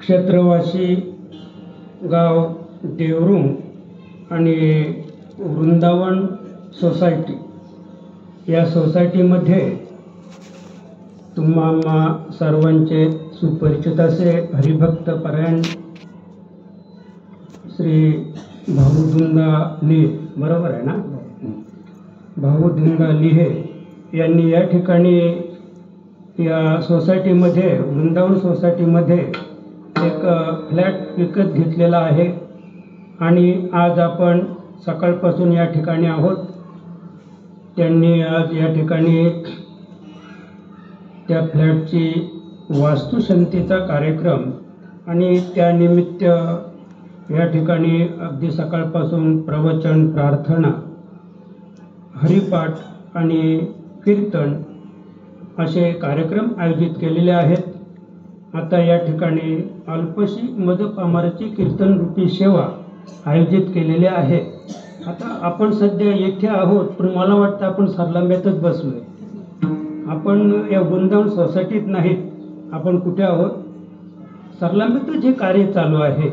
क्षेत्रवासी गाव देवरुंग आणि वृंदावन सोसायटी या सोसायटीमध्ये तुम्हा सर्वांचे सुपरिचित असे हरिभक्त परायण श्री भाऊदुंगा लिहे, बरोबर आहे ना, भाऊदुंगा लिहे यांनी या ठिकाणी या सोसायटीमध्ये वृंदावन सोसायटीमध्ये एक फ्लॅट विकत घेतलेला आहे आणि आज आपण सकाळपासून या ठिकाणी आहोत. त्यांनी आज या ठिकाणी त्या फ्लॅटची वास्तुशांतीचा कार्यक्रम आणि त्यानिमित्त या ठिकाणी अगदी सकाळपासून प्रवचन, प्रार्थना, हरिपाठ आणि कीर्तन असे कार्यक्रम आयोजित केलेले आहेत. आता या ठिकाणी अल्पशी मदपामाराची कीर्तन रूपी सेवा आयोजित केलेली आहे. आता आपण सध्या येथे आहोत, पण मला वाटतं आपण सरलांब्यातच बसलोय. आपण या वृंदावन सोसायटीत नाहीत. आपण कुठे आहोत? सरलांब्यात जे कार्य चालू आहे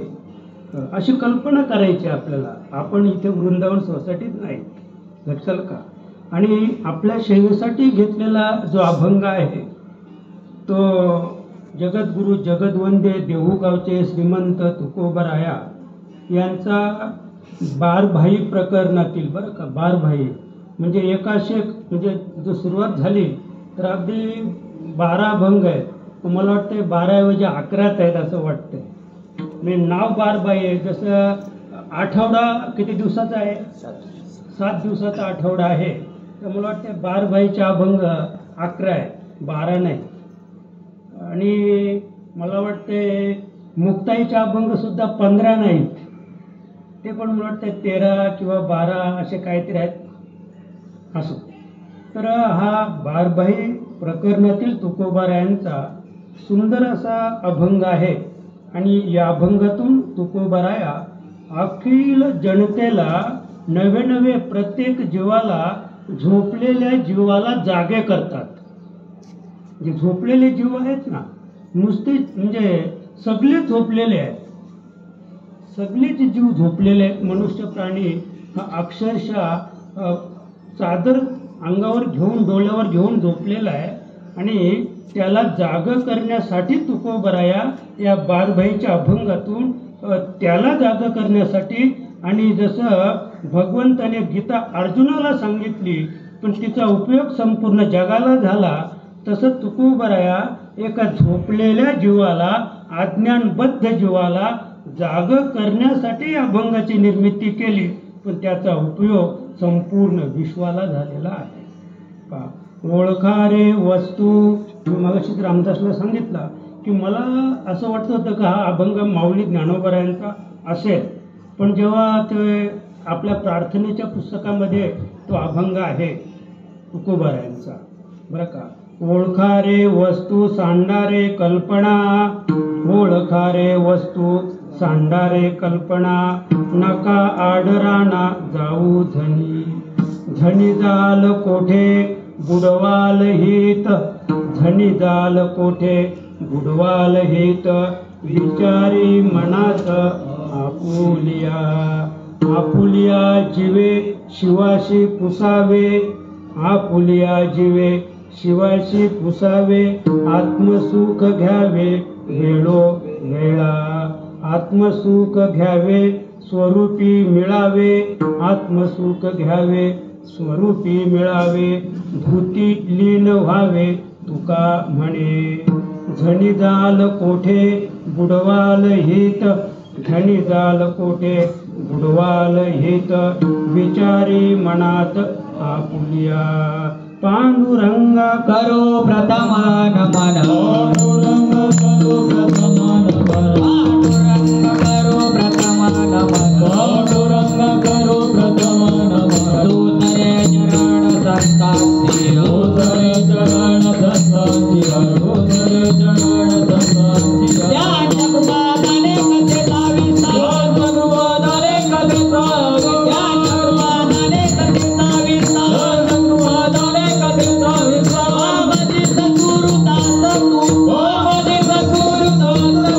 अशी कल्पना करायची आपल्याला. आपण इथे वृंदावन सोसायटीत नाही, लक्षाल का? आणि आपल्या सेवेसाठी घेतलेला जो अभंग आहे तो जगद्गुरु जगदवंदे देहूगावचे श्रीमंत तुकोबराया यांचा बारभाई प्रकरणातील, बरं का, बारभाई म्हणजे एकाशेक, म्हणजे जो सुरुवात झाली तर अगदी 12 अभंग आहेत. मला वाटतं 12 ऐवजी 11 आहेत असं वाटतंय. म्हणजे नाव बारभाई आहे. जसं आठवडा किती दिवसाचा आहे? 7 दिवसाचा आठवडा आहे. तर मला वाटतं बारभाईचे अभंग 11 आहे, 12 नाही. आणि मला वाटते मुक्ताईचे अभंग सुद्धा 15 नाहीत, ते पण मला वाटतं 13 किंवा 12 असे काहीतरी आहेत असं. तर हा बारभाई प्रकरणातील तुकोबारायांचा सुंदर असा अभंग आहे. आणि या अभंगातून तुकोबाराया अखिल जनतेला नवे नवे प्रत्येक जीवाला, झोपलेल्या जीवाला जागे करतात. जे झोपलेले जीव आहेत ना, नुसते म्हणजे सगळे झोपलेले आहेत, सगळेच जीव झोपलेले आहेत. मनुष्य प्राणी हा अक्षरशः चादर अंगावर घेऊन, डोळ्यावर घेऊन झोपलेला आहे. आणि त्याला जागं करण्यासाठी तुकोबराया या बारभाईच्या अभंगातून त्याला जागं करण्यासाठी, आणि जसं भगवंताने गीता अर्जुनाला सांगितली पण तिचा उपयोग संपूर्ण जगाला झाला, तसं तुकोबराया एका झोपलेल्या जीवाला, अज्ञानबद्ध जीवाला जागं करण्यासाठी अभंगाची निर्मिती केली, पण त्याचा उपयोग संपूर्ण विश्वाला झालेला आहे. ओळखा रे वस्तू. मी मगाशी रामदासला सांगितलं की मला असं वाटत होतं का हा अभंग माऊली ज्ञानोबरायांचा असेल, पण जेव्हा ते आपल्या प्रार्थनेच्या पुस्तकामध्ये तो अभंग आहे तुकोबरायांचा, बरं का. ओळखा रे वस्तू सांडारे कल्पना, ओळखा रे वस्तू सांडारे कल्पना, नका आडराना जाऊ धनी, धनी जाल कोठे बुडवाल हित, धनी जाल कोठे बुडवाल हित, विचारी मनात आपुलिया, आपुलिया जीवे शिवाशी पुसावे, आपुलिया जीवे शिवाशी पुसावे, आत्मसुख घ्यावे वेळो वेळा, आत्मसुख घ्यावे स्वरूपी मिळावे, आत्मसुख घ्यावे स्वरूपी मिळावे, भूती लीन व्हावे तुका म्हणे, झणी जाल कोठे बुडवाल हित, झणी जाल कोठे बुडवाल हित, विचारी मनात आपुलिया, पांडुरंगा करो प्रथमा नमन, पांडुरंग करो प्रथमा नमन, पांडुरंग करो प्रथमा नमन, पांडुरंग करो प्रथमा नमन, दूसरे चरण संतांती, दूसरे चरण संतांती, दूसरे चरण संतांती, त्याच्या कृपादाने कसे लाविसा, त्याच्या कृपादाने कसे लाविसा, त्याच्या कृपादाने कसे लाविसा, त्याच्या कृपादाने कसे लाविसा, माझी सद्गुरु दास तू, माझी सद्गुरु दास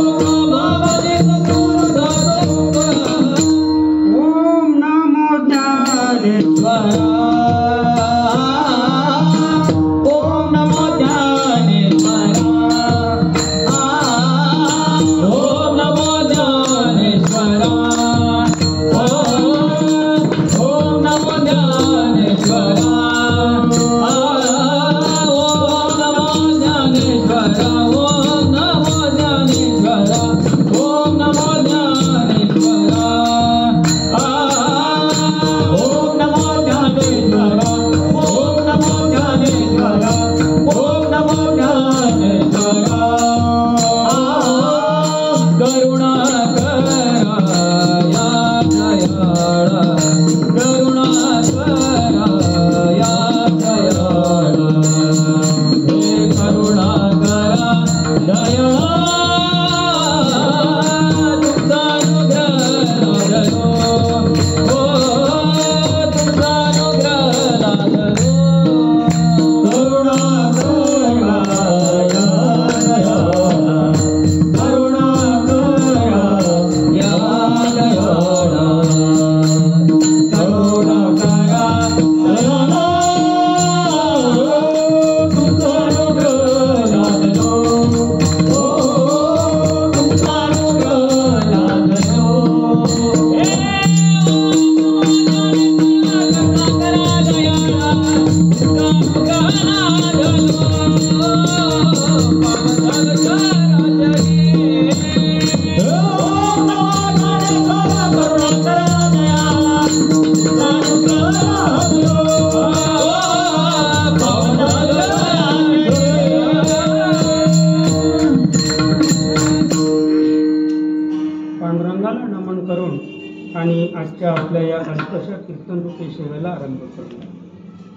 करुणाकरा या दयाळा करुणाकरा या दयाळा हे करुणाकरा दयाळा तुमचा अनुग्रह लादलो हो तुमचा अनुग्रह लादलो करुणाकरा या दयाळा करुणाकरा या दयाळा करुणाकरा दयाळा तुमचा अनुग्रह लादलो हो तुमचा अनुग्रह लादलो हे करुणाकरा दयाळा तुमचा अनुग्रह लादलो पांडुरंगाला नमन करून आणि आजच्या आपल्या या अल्पशा कीर्तनरूपी सेवेला आरंभ करूया.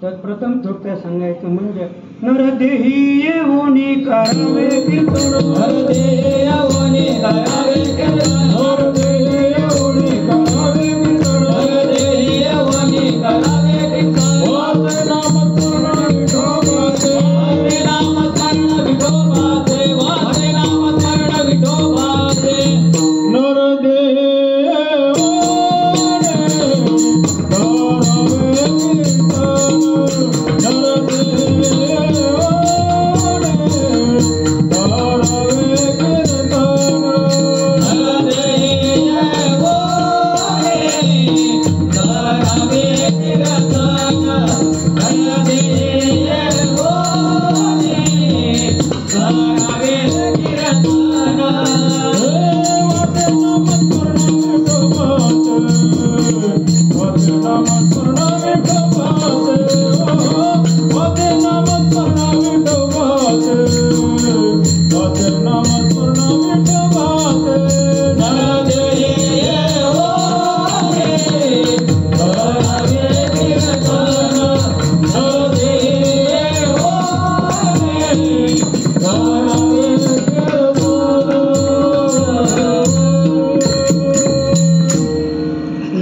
तर प्रथम थोडक्यात सांगायचं म्हणजे नरदेही येऊनी करावे कीर्तन नरदेही येऊनी करावे कीर्तन नरदेही येऊनी करावे कीर्तन नरदेही येऊनी करावे कीर्तन वाचे नामस्मरण विठोबाचे वाचे नामस्मरण विठोबाचे वाचे नामस्मरण विठोबाचे नरदेही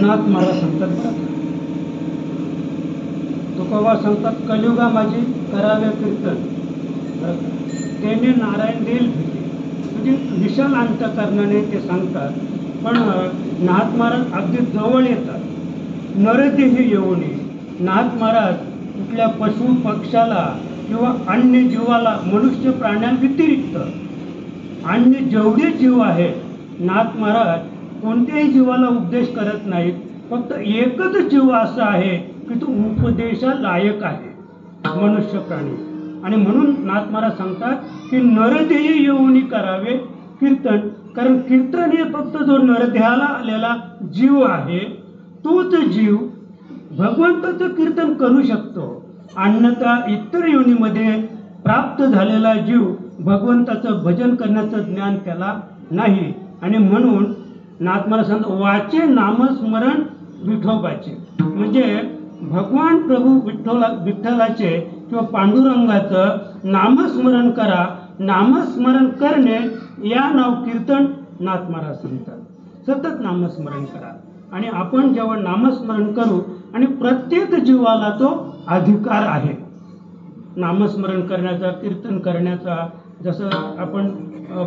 नाथ महाराज सांगतात तुकोबा सांगतात कलियुगा माझी करावे कीर्तन त्याने नारायण देईल म्हणजे विशाल अंतकरणाने ते सांगतात. पण नाथ महाराज अगदी जवळ येतात. नरदेही येऊ नये. नाथ महाराज कुठल्या पशु पक्षाला किंवा अन्य जीवाला मनुष्य प्राण्यांव्यतिरिक्त अन्य जेवढे जीव आहेत नाथ महाराज कोणत्याही जीवाला उपदेश करत नाहीत. फक्त एकच जीव असा आहे की तो उपदेशा लायक आहे मनुष्य प्राणी. आणि म्हणून नाथ महाराज सांगतात की नरदेही येऊनी करावे कीर्तन. कारण कीर्तन हे फक्त जो नरदेहाला आलेला जीव आहे तोच जीव भगवंताचं कीर्तन करू शकतो. अन्यथा इतर योनीमध्ये प्राप्त झालेला जीव भगवंताचं भजन करण्याचं ज्ञान त्याला नाही. आणि म्हणून नाथ महाराज सांगतात वाचे नामस्मरण विठोबाचे. म्हणजे भगवान प्रभू विठ्ठलाचे किंवा पांडुरंगाचं नामस्मरण करा. नामस्मरण करणे या नाव कीर्तन नाथ महाराज सांगतात. सतत नामस्मरण करा. आणि आपण जेव्हा नामस्मरण करू आणि प्रत्येक जीवाला तो अधिकार आहे नामस्मरण करण्याचा कीर्तन करण्याचा. जसं आपण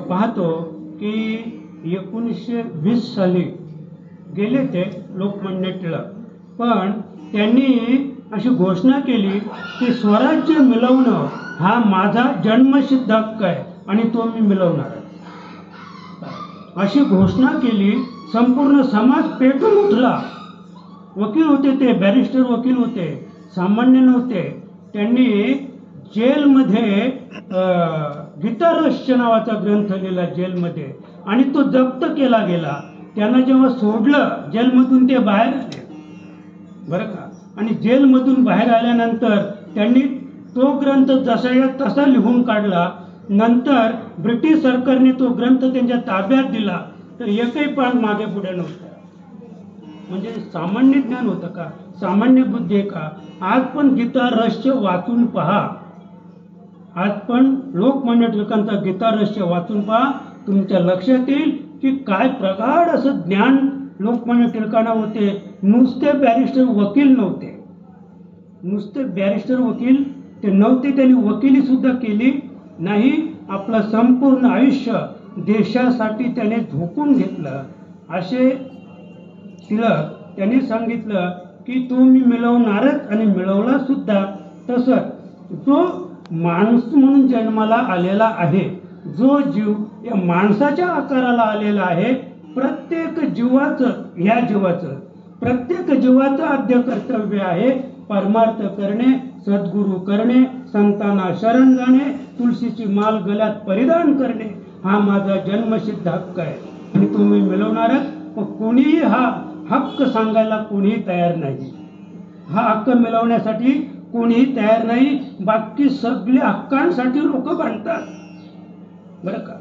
पाहतो की 1920 साली गेले ते लोकमान्य टिळक. पण त्यांनी अशी घोषणा केली की स्वराज्य मिळवणं हा माझा जन्मसिद्ध हक्क आहे आणि तो मी मिळवणार आहे. अशी घोषणा केली. संपूर्ण समाज पेटून उठला. वकील होते ते बॅरिस्टर वकील होते सामान्य नव्हते. त्यांनी जेलमध्ये गीतारहस्य नावाचा ग्रंथ लिहिला जेलमध्ये आणि तो जप्त केला गेला. त्यांना जेव्हा सोडलं जेलमधून ते बाहेर आले बरं का. आणि जेलमधून बाहेर आल्यानंतर त्यांनी तो ग्रंथ जसा तसा लिहून काढला नंतर ब्रिटिश सरकारने तो ग्रंथ त्यांच्या ताब्यात दिला तर एकही पान मागे पुढे नव्हतं. म्हणजे सामान्य ज्ञान होतं का, सामान्य बुद्धी आहे का? आज पण गीता रहस्य वाचून पहा, आज पण लोकमान्य टिळकांचा गीता रहस्य वाचून पहा, तुमच्या लक्षात येईल की काय प्रगाढ असं ज्ञान लोकमान्य टिळकांना होते. नुसते बॅरिस्टर वकील नव्हते, नुसते बॅरिस्टर वकील ते नव्हते, त्यांनी वकिली सुद्धा केली नाही. आपलं संपूर्ण आयुष्य देशासाठी त्याने झोकून घेतलं. असे टिळक त्यांनी सांगितलं की तो मी मिळवणारच आणि मिळवला सुद्धा. तसंच जो माणूस म्हणून जन्माला आलेला आहे, जो जीव या माणसाच्या आकाराला आलेला आहे, प्रत्येक जीवाचं, ह्या जीवाचं, प्रत्येक जीवाचं आद्य कर्तव्य आहे परमार्थ करणे, सद्गुरू करणे, संतांना शरण जाणे, तुळशीची माल गळ्यात परिधान करणे. हा माझा जन्मसिद्ध हक्क आहे आणि तुम्ही मिळवणारच. पण कोणीही हा हक्क सांगायला कोणीही तयार नाही. हा हक्क मिळवण्यासाठी कोणीही तयार नाही. बाकी सगळ्या हक्कांसाठी लोक भांडतात बरं का,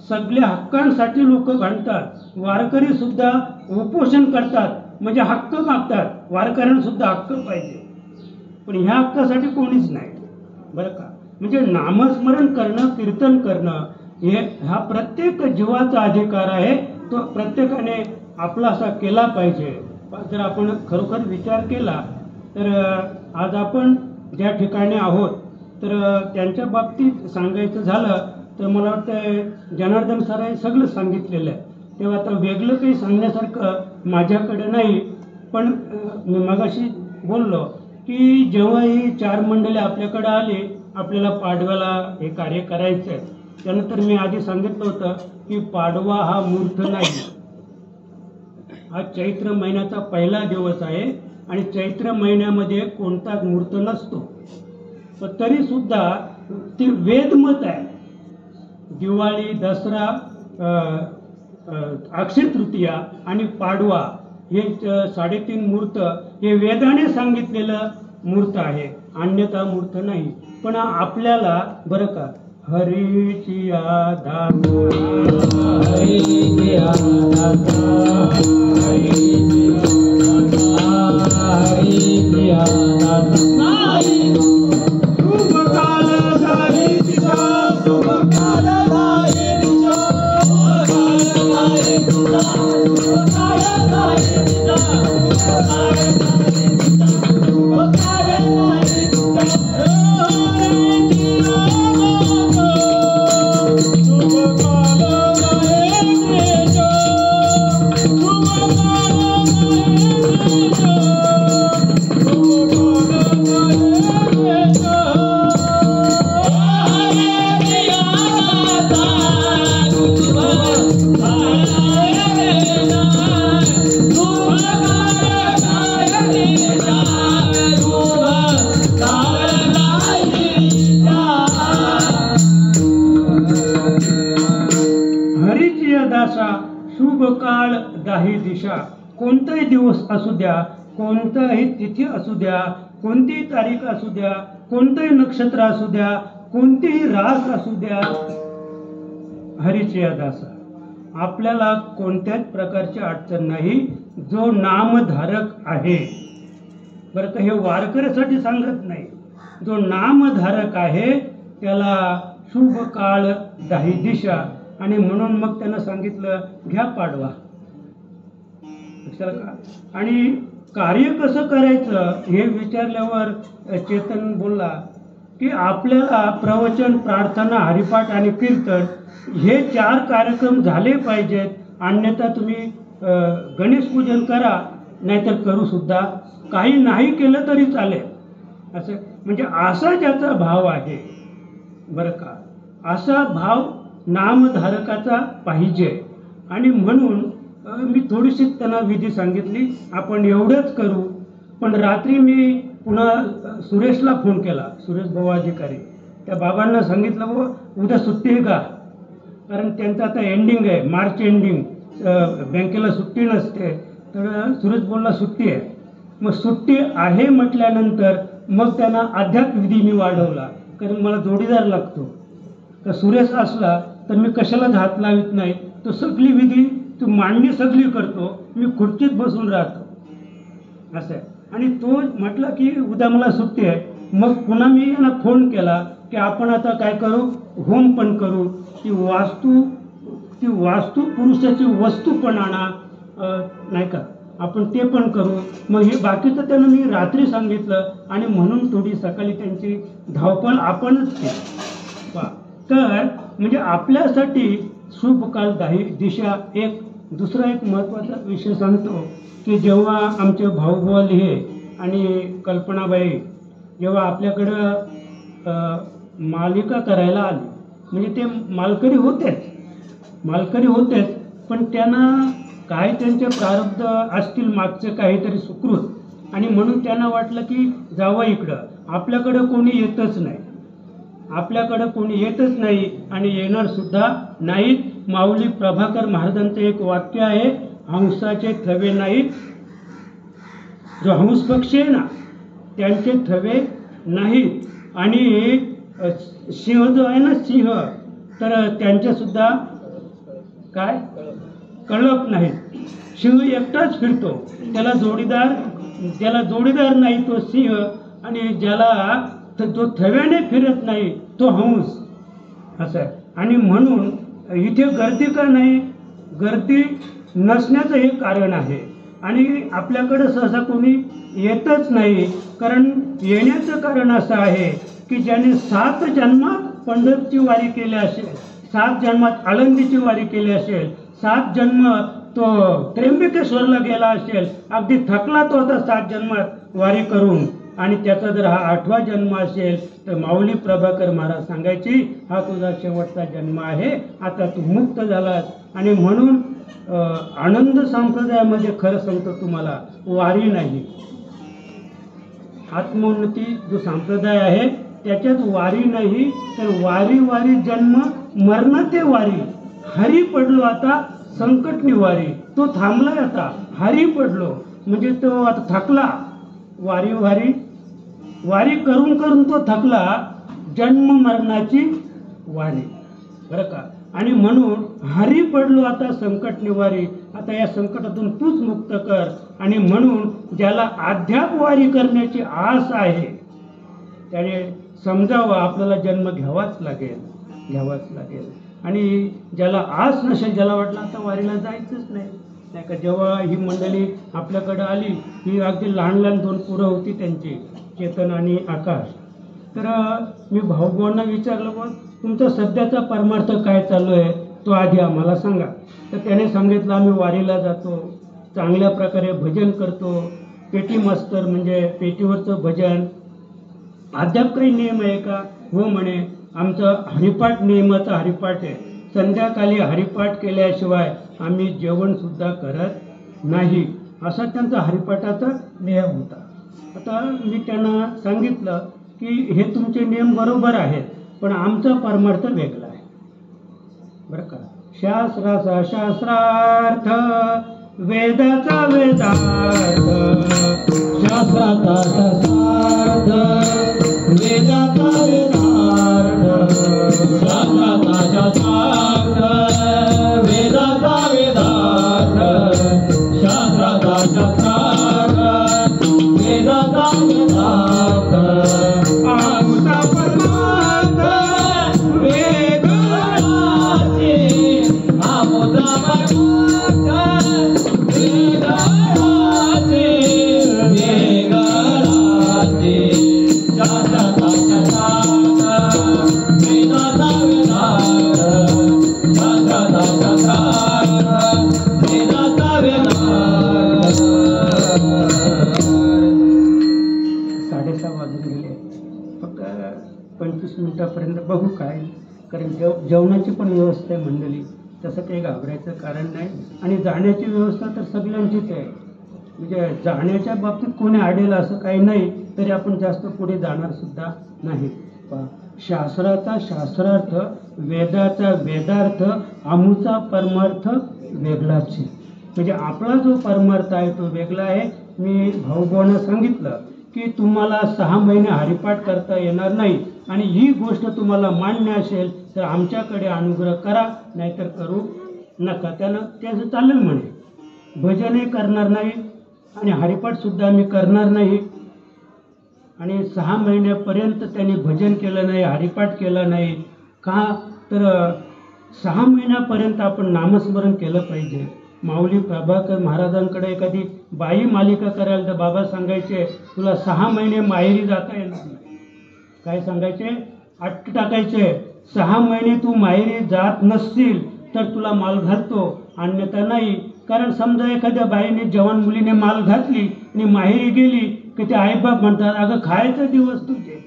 सगळ्या हक्कांसाठी लोक भांडतात. वारकरी सुद्धा उपोषण करतात, म्हणजे हक्क मागतात. वारकऱ्यांना सुद्धा हक्क पाहिजे, पण ह्या हक्कासाठी कोणीच नाही बरं का. म्हणजे नामस्मरण करणं, कीर्तन करणं हे हा प्रत्येक जीवाचा अधिकार आहे. तो प्रत्येकाने आपला असा केला पाहिजे. जर आपण खरोखर विचार केला तर आज आपण ज्या ठिकाणी आहोत तर त्यांच्या बाबतीत सांगायचं झालं तर मला वाटतं जनार्दन सरांनी सगळं सांगितलेलं आहे. तेव्हा आता वेगळं काही सांगण्यासारखं माझ्याकडे नाही. पण मी मगाशी बोललो की जेव्हा ही 4 मंडळी आपल्याकडे आली, आपल्याला पाडव्याला हे कार्य करायचं आहे, त्यानंतर मी आधी सांगितलं होतं की पाडवा हा मूर्त नाही. हा चैत्र महिन्याचा पहिला दिवस आहे आणि चैत्र महिन्यामध्ये कोणताच मूर्त नसतो. पण तरी सुद्धा ते वेदमत आहे. दिवाळी, दसरा, अक्षय तृतीया आणि पाडवा हे 3.5 मूर्त हे वेदाने सांगितलेलं मूर्त आहे, अन्यथा मूर्त नाही. पण आपल्याला बरं का, हरीची दाता, हरीची दाता, हरीची दाता, हरीची दाता, शुभ काल झाली दिशा, शुभ काल झाली दिशा, शुभ काल झाली दिशा, शुभ काल झाली दिशा, शुभ काल झाली दिशा, शुभ काल झाली दिशा. शुभ काळ दाही दिशा. कोणताही दिवस असू द्या, कोणताही तिथी असू द्या, कोणतीही तारीख असू द्या, कोणतंही नक्षत्र असू द्या, कोणतीही रास असू द्या, हरीची दासा. आपल्याला कोणत्याच प्रकारची अडचण नाही. जो नामधारक आहे बरं का, हे वारकऱ्यासाठी सांगत नाही, जो नामधारक आहे त्याला शुभ काळ दाही दिशा. आणि म्हणून मग त्यांना सांगितलं घ्या पाडवा. आणि कार्य कसं करायचं हे विचारल्यावर चेतन बोलला की आपल्याला प्रवचन, प्रार्थना, हरिपाठ आणि कीर्तन हे 4 कार्यक्रम झाले पाहिजेत. अन्यथा तुम्ही गणेश पूजन करा, नाहीतर करू सुद्धा, काही नाही केलं तरी चालेल. असं म्हणजे असा ज्याचा भाव आहे बरं का, असा भाव नामधारकाचा पाहिजे. आणि म्हणून मी थोडीशी त्यांना विधी सांगितली, आपण एवढंच करू. पण रात्री मी पुन्हा सुरेशला फोन केला, सुरेश भाऊ अधिकारी, त्या बाबांना सांगितलं व उद्या सुट्टी आहे का, कारण त्यांचं आता एंडिंग आहे, मार्च एंडिंग, बँकेला सुट्टी नसते. तर सुरेश बोलला सुट्टी आहे. मग सुट्टी आहे म्हटल्यानंतर मग त्यांना अध्यात्म विधी मी वाढवला, कारण मला जोडीदार लागतो. सुरेश असला तर मी कशालाच हात लावित नाही. तो सगळी विधी तो मांडणी सगळी करतो, मी खुर्चीत बसून राहतो असं आहे. आणि तो म्हटलं की उद्या मला सुट्टी आहे. मग पुन्हा मी यांना फोन केला की आपण आता काय करू, होम पण करू, ती वास्तू पुरुषाची वस्तू पण आणा, नाही का, आपण ते पण करू. मग हे बाकीचं त्यांना मी रात्री सांगितलं आणि म्हणून थोडी सकाळी त्यांची धावपळ आपणच केली. तर म्हणजे आपल्यासाठी शुभ काल दिशा. एक दुसरा एक महत्त्वाचा विषय सांगतो की जेव्हा आमचे भाऊबुवा लिहे आणि कल्पनाबाई जेव्हा आपल्याकडं मालिका करायला आली, म्हणजे ते मालकरी होतेच, पण त्यांना काय त्यांचे प्रारब्ध असतील मागचे काहीतरी सुकृत, आणि म्हणून त्यांना वाटलं की जावं इकडं, आपल्याकडं कोणी येतच नाही आणि येणार सुद्धा नाहीत. माऊली प्रभाकर महाराजांचं एक वाक्य आहे, हंसाचे थवे नाहीत. जो हंस पक्षी आहे ना त्यांचे थवे नाहीत, आणि सिंह जो आहे ना सिंह, तर त्यांचे सुद्धा काय कळप नाही. सिंह एकटाच फिरतो, ज्याला जोडीदार नाही तो सिंह, आणि ज्याला जो थव्याने फिरत नाही तो हंस असं आहे. आणि म्हणून इथे गर्दी का नाही, गर्दी नसण्याचं हे कारण आहे. आणि आपल्याकडं सहसा कोणी येतच नाही, कारण येण्याचं कारण असं आहे की ज्याने 7 जन्मात पंढरची वारी केली असेल, 7 जन्मात आळंदीची वारी केली असेल, 7 जन्म तो त्र्यंबकेश्वरला गेला असेल, अगदी थकला तो आता 7 जन्मात वारी करून, आणि त्याचा जर हा 8वा जन्म असेल तर माऊली प्रभाकर महाराज सांगायची हा तुझा शेवटचा जन्म आहे, आता तू मुक्त झालास. आणि म्हणून आनंद संप्रदायामध्ये खरं सांगतो तुम्हाला वारी नाही, आत्मोन्नती जो संप्रदाय आहे त्याच्यात वारी नाही. तर वारी जन्म मरण ते वारी, हरी पडलो आता संकट निवारी. तो थांबलाय आता, हरी पडलो म्हणजे तो आता थकला, वारी करून तो थकला, जन्म मरणाची वारी, बरं का. आणि म्हणून हरी पडलो आता संकट निवारी, आता या संकटातून तूच मुक्त कर. आणि म्हणून ज्याला अध्याप वारी करण्याची आस आहे त्याने समजावं आपल्याला जन्म घ्यावाच लागेल. आणि ज्याला आस नसेल, ज्याला वाटलं आता वारीला जायचंच नाही का, जेव्हा ही मंडळी आपल्याकडं आली, ही अगदी लहान 2 पोरं होती त्यांची, चेतन आणि आकाश. तर मी भाऊबुवांना विचारलं, बघ तुमचा सध्याचा परमार्थ काय चालू आहे तो आधी आम्हाला सांगा. तर त्याने सांगितलं आम्ही वारीला जातो, चांगल्या प्रकारे भजन करतो, पेटी मास्तर म्हणजे पेटीवरचं भजन. अद्याप काही नियम आहे का? हो म्हणे, आमचं हरिपाठ नियमाचा हरिपाठ आहे, संध्याकाळी हरिपाठ केल्याशिवाय आम्ही जेवणसुद्धा करत नाही, असा त्यांचा हरिपाठाचा नियम होता. आता मी त्यांना सांगितलं की हे तुमचे नियम बरोबर आहेत, पण आमचा परमार्थ वेगळा आहे, बरं का. शास्त्राचा शास्त्रार्थ, वेदाचा वेदार्थ, शास्त्राचा शास्त्रार्थ, वेदाचा वेदार्थ, शास्त्राचा शास्त्रार्थ, वेदाचा वेदार्थ, शास्त्राचा शास्त्रार्थ, वेदाचा वेदार्थ, आमचा परमार्थ वेगळाचे, आमचा परमार्थ वेगळाचे, वेगळाचे, शास्त्राचा शास्त्रार्थ, वेदाचा वेदार्थ, शास्त्राचा शास्त्रार्थ, वेदाचा वेदार्थ. 6:30 वाजून गेले, फक्त 25 मिनिटापर्यंत बघू काय, कारण जेवणाची पण व्यवस्था आहे मंडळी, तसं काही घाबरायचं कारण नाही. आणि जाण्याची व्यवस्था तर सगळ्यांचीच आहे, म्हणजे जाण्याच्या बाबतीत कोणी अडेल असं काही नाही, तरी आपण जास्त पुढे जाणार सुद्धा नाही. शास्त्राचा शास्त्रार्थ, वेदाचा वेदार्थ, आमचा परमार्थ वेगळाच आहे. म्हणजे आपला जो परमार्थ आहे तो वेगळा आहे. मी भाऊबुवांना सांगितलं की तुम्हाला 6 महिने हरिपाठ करता येणार नाही, आणि ही गोष्ट तुम्हाला मान्य असेल तर आमच्याकडे अनुग्रह करा, नाहीतर करू नका. त्याचं चालेल म्हणे. भजनही करणार नाही आणि हरिपाठसुद्धा आम्ही करणार नाही. आणि 6 महिन्यापर्यंत त्यांनी भजन केलं नाही, हरिपाठ केला नाही. का तर 6 महिन्यापर्यंत आपण नामस्मरण केलं पाहिजे. माऊली प्रभाकर महाराजांकडे एखादी बाई मालिका करायला तर बाबा सांगायचे, तुला 6 महिने माहेरी जाता येणार नाही. काय सांगायचे? अट टाकायचे, 6 महिने तू माहेरी जात नसतील तर तुला माल घालतो, अन्यथा नाही. कारण समजा एखाद्या बाईने जवान मुलीने माल घातली आणि माहेरी गेली की ते आईबाप म्हणतात, अगं खायचे दिवस तुझे,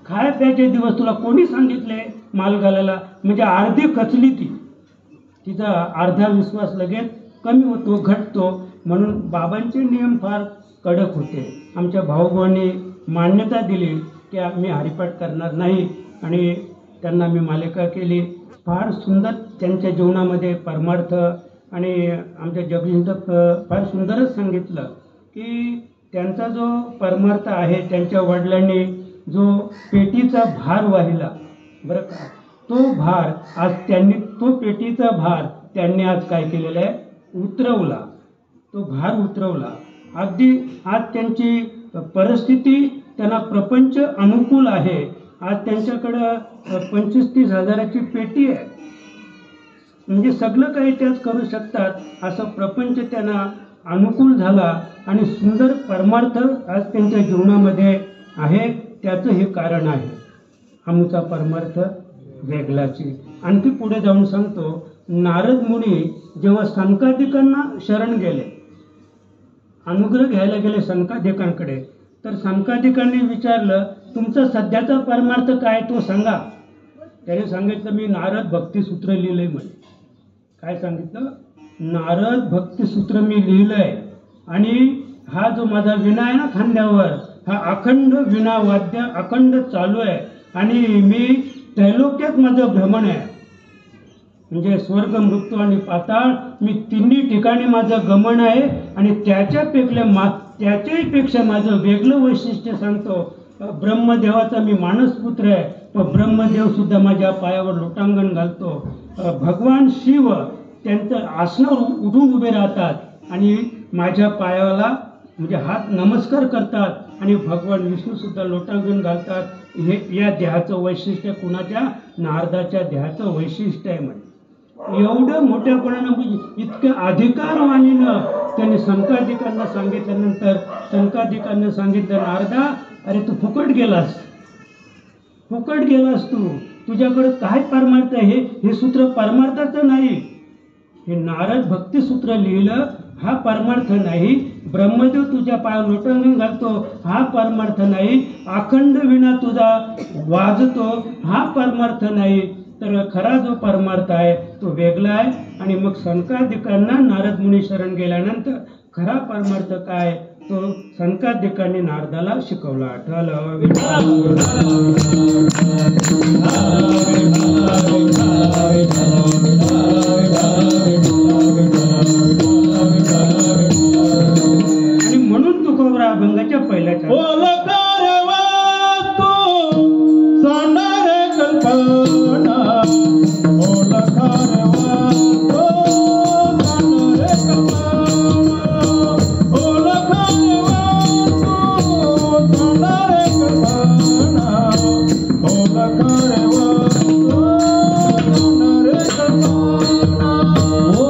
खाय प्यायचे दिवस तुला कोणी सांगितले माल घालायला? म्हणजे अर्धी कचली तिचा अर्धा विश्वास लगेच कमी होतो, घटतो. म्हणून बाबांचे नियम फार कडक होते. आमच्या भाऊभावांनी मान्यता दिली की आम्ही हरिपाठ करणार नाही आणि त्यांना मी मालिका केली. फार सुंदर त्यांच्या जीवनामध्ये परमार्थ आणि आमच्या जगदीशनं फार सुंदरच सांगितलं की त्यांचा जो परमार्थ आहे, त्यांच्या वडिलांनी जो पेटीचा भार वाहिला बरं का, तो भार आज तो पेटीचा भार त्यांनी आज काय केलेला आहे? उतरवला. तो भार उतरवला. अगदी आज त्यांची परिस्थिती, त्यांना प्रपंच अनुकूल आहे. आज त्यांच्याकडं 25-30 हजाराची पेटी आहे. म्हणजे सगळं काही त्याच करू शकतात. असं प्रपंच त्यांना अनुकूल झाला आणि सुंदर परमार्थ आज त्यांच्या जीवनामध्ये आहे. त्याचं हे कारण आहे. आमचा परमार्थ वेगळाची. आणखी पुढे जाऊन सांगतो, नारद मुनी जेव्हा सनकादिकांना शरण गेले, अनुग्रह घ्यायला गेले सनकादिकांकडे, तर सनकादिकांनी विचारलं, तुमचा सध्याचा परमार्थ काय तो सांगा. त्याने सांगितलं, मी नारद भक्तिसूत्र लिहिलंय म्हणे. काय सांगितलं? नारद भक्तिसूत्र मी लिहिलंय आणि हा जो माझा विणा आहे ना खांद्यावर, हा अखंड विणा वाद्य अखंड चालू आहे आणि मी त्रैलोक्यात माझं भ्रमण आहे. म्हणजे स्वर्ग, मृत्यू आणि पाताळ, मी तिन्ही ठिकाणी माझं गमन आहे. आणि त्याच्याही पेक्षा माझं वेगळं वैशिष्ट्य सांगतो. ब्रह्मदेवाचा मी मानसपुत्र आहे, पण ब्रह्मदेव सुद्धा माझ्या पायावर लोटांगण घालतो. भगवान शिव त्यांचं आसनावर उठून उभे राहतात आणि माझ्या पायाला म्हणजे हात नमस्कार करतात आणि भगवान विष्णू सुद्धा लोटांगण घालतात. हे या देहाचं वैशिष्ट्य कुणाच्या? नारदाच्या देहाचं वैशिष्ट्य आहे. म्हणजे एवढं मोठ्यापणानं म्हणजे इतक्या अधिकारवाणीनं त्यांनी सनकादिकांना सांगितल्यानंतर सनकादिकांना सांगितलं, नारदा अरे तू फुकट गेलास तू, तुझ्याकडे काय परमार्थ आहे? हे सूत्र परमार्थाचं नाही. हे नारद भक्तिसूत्र लिहिलं, हा परमार्थ नाही. ब्रह्मदेव तुझ्या पायावर लोटांगण घालतो, हा परमार्थ नाही. अखंड विणा तुझा वाजतो, हा परमार्थ नाही. तर खरा जो परमार्थ आहे तो वेगळा आहे. आणि मग सनकादिकांना नारद मुनी शरण गेल्यानंतर खरा परमार्थ काय तो सनकादिकांनी नारदाला शिकवला. आणि म्हणून तुकोबरा अभंगाच्या पहिल्या Oh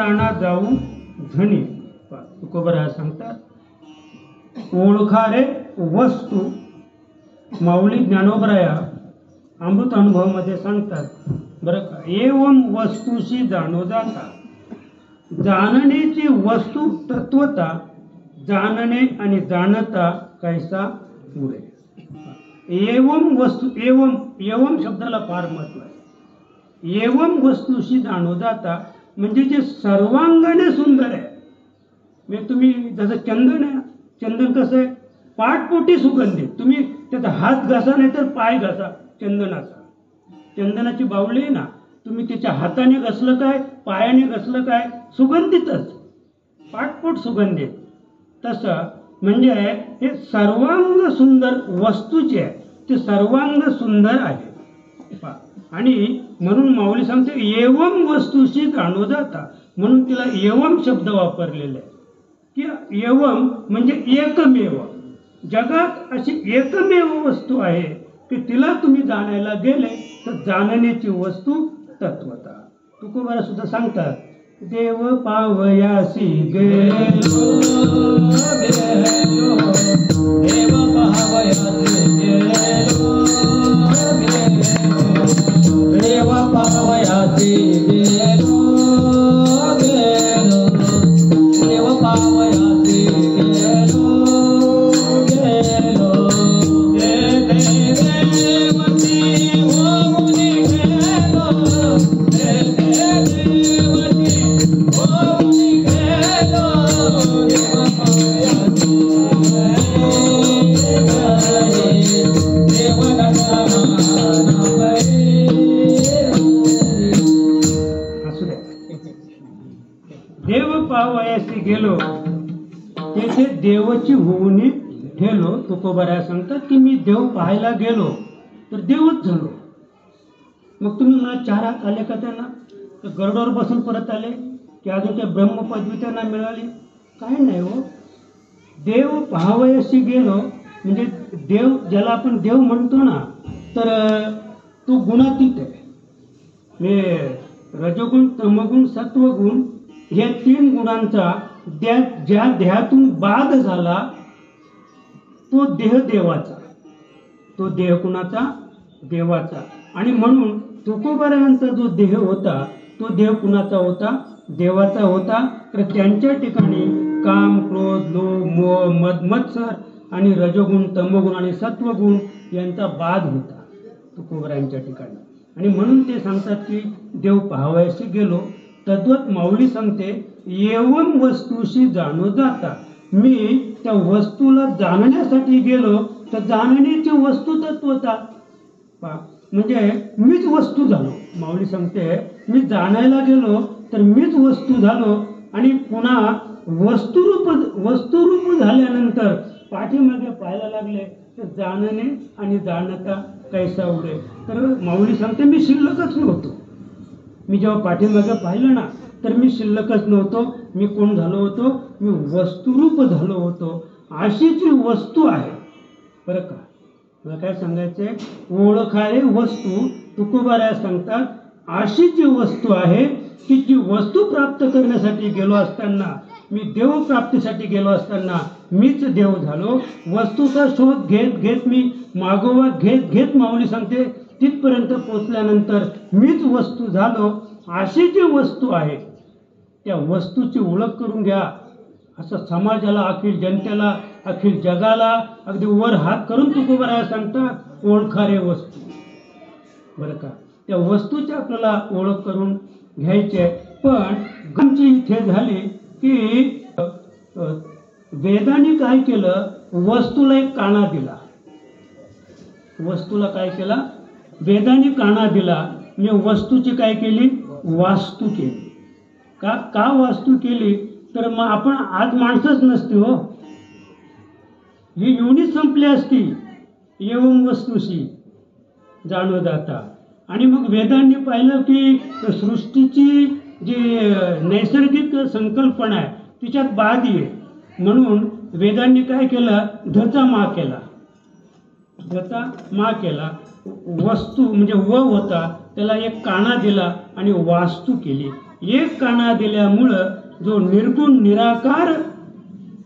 राणा जाऊ धनी. तुकोबराया सांगतात ओळखा रे वस्तू. माऊली ज्ञानोबराया अमृत अनुभवामध्ये सांगतात बरं का, एवम वस्तूशी जाणो जाता. जाणण्याची वस्तू तत्वता, जाणणे आणि जाणता कैसा पुरे. एवम वस्तू, एवम एवम शब्दाला फार महत्व आहे. एवम वस्तूशी जाणो जाता म्हणजे जे सर्वांगाने सुंदर आहे. म्हणजे तुम्ही जसं चंदन आहे, चंदन कसं आहे पाठपोटी सुगंधित. तुम्ही त्याचा हात घासा नाही तर पाय घासा चंदनाचा. चंदनाची बावली ना, तुम्ही त्याच्या हाताने घसलं काय पायाने घसलं काय सुगंधितच, पाठपोट सुगंधित. तसं म्हणजे हे सर्वांग सुंदर वस्तू जे आहे ते सर्वांग सुंदर आहे. आणि म्हणून माऊली सांगते एवम वस्तूशी जाणो जाता, म्हणून तिला एवम शब्द वापरलेला आहे की एवम म्हणजे एकमेव. जगात अशी एकमेव वस्तू आहे की तिला तुम्ही जाणायला गेले तर जाणण्याची वस्तू तत्वता. तुकोबारा सुद्धा सांगतात देव पावयासी गेलो गेलो, देव पावयासी गेलो गेलो, देव पावयासी गेलो गेलो, देव पावयासी गेलो गेलो, देव पावयासी गेलो तेथे देवची होऊनी ठेलो. तुकोबाराया सांगतात की मी देव पाहायला गेलो तर देवच झालो. मग तुम्ही मला 4 हात आले का त्यांना, तर गरुडावर बसून परत आले की अजून काही ब्रह्मपदवी त्यांना मिळाली? काय नाही हो. देव पाहावयाशी गेलो म्हणजे देव ज्याला आपण देव म्हणतो ना, तर तो गुणातीत आहे. म्हणजे रजोगुण तमगुण सत्वगुण या 3 गुणांचा ज्या देहातून बाध झाला तो देह देवाचा, तो देह कुणाचा देवाचा. आणि म्हणून तुकोबारायांचा जो देह होता तो देह कुणाचा होता देवाचा होता. तर त्यांच्या ठिकाणी काम क्रोध लोभ मोह मद मत्सर आणि रजोगुण तमोगुण आणि सत्वगुण यांचा बाध होता तुकोबारायांच्या ठिकाणी. आणि म्हणून ते सांगतात की देव पाहावयाशी गेलो. तद्वत माऊली सांगते एवम वस्तूशी जाणो जाता. मी त्या वस्तूला जाणण्यासाठी गेलो तर जाणण्याची वस्तू तत्वता. म्हणजे मीच वस्तू झालो. माऊली सांगते मी जाणायला गेलो तर मीच वस्तू झालो. आणि पुन्हा वस्तुरूप झाल्यानंतर पाठीमागे पाहायला लागले तर जाणणे आणि जाणता कैसा उडे. तर माऊली सांगते मी शिल्लकच नव्हतो. मी जेव्हा पाठीमागे पाहिलं ना तर मी शिल्लकच नव्हतो. मी कोण झालो होतो? मी वस्तुरूप झालो होतो. अशी जी वस्तू आहे बरं का, मला काय सांगायचंय, ओळखारे वस्तू. तुकोबाराया सांगतात अशी जी वस्तू आहे की जी वस्तू प्राप्त करण्यासाठी गेलो असताना, मी देव प्राप्तीसाठी गेलो असताना मीच देव झालो. वस्तूचा शोध घेत घेत मी मागोवा घेत घेत माऊली सांगते तिथपर्यंत पोचल्यानंतर मीच वस्तू झालो. अशी जी वस्तू आहे त्या वस्तूची ओळख करून घ्या असं समाजाला, अखिल जनतेला, अखिल जगाला अगदी वर हात करून तुकोबाराया सांगतात ओळखारे वस्तू. बरं का, त्या वस्तूची आपल्याला ओळख करून घ्यायची आहे. पण गमती इथे झाली की वेदांनी काय केलं, वस्तूला एक काना दिला. वस्तूला काय केला, वेदांनी काना दिला. मी वस्तूची काय केली, वास्तू केली. का वास्तू केली, तर मग आपण आज माणसंच नसते हो, ही योनीच संपली असती. एवम वस्तूशी जाणो जाता. आणि मग वेदांनी पाहिलं की सृष्टीची जी नैसर्गिक संकल्पना आहे तिच्यात बाध आहे. म्हणून वेदांनी काय केलं, धचा मा केला. धचा मा केला. वस्तू म्हणजे व होता त्याला एक काना दिला आणि वास्तू केली. एक काना दिल्यामुळं जो निर्गुण निराकार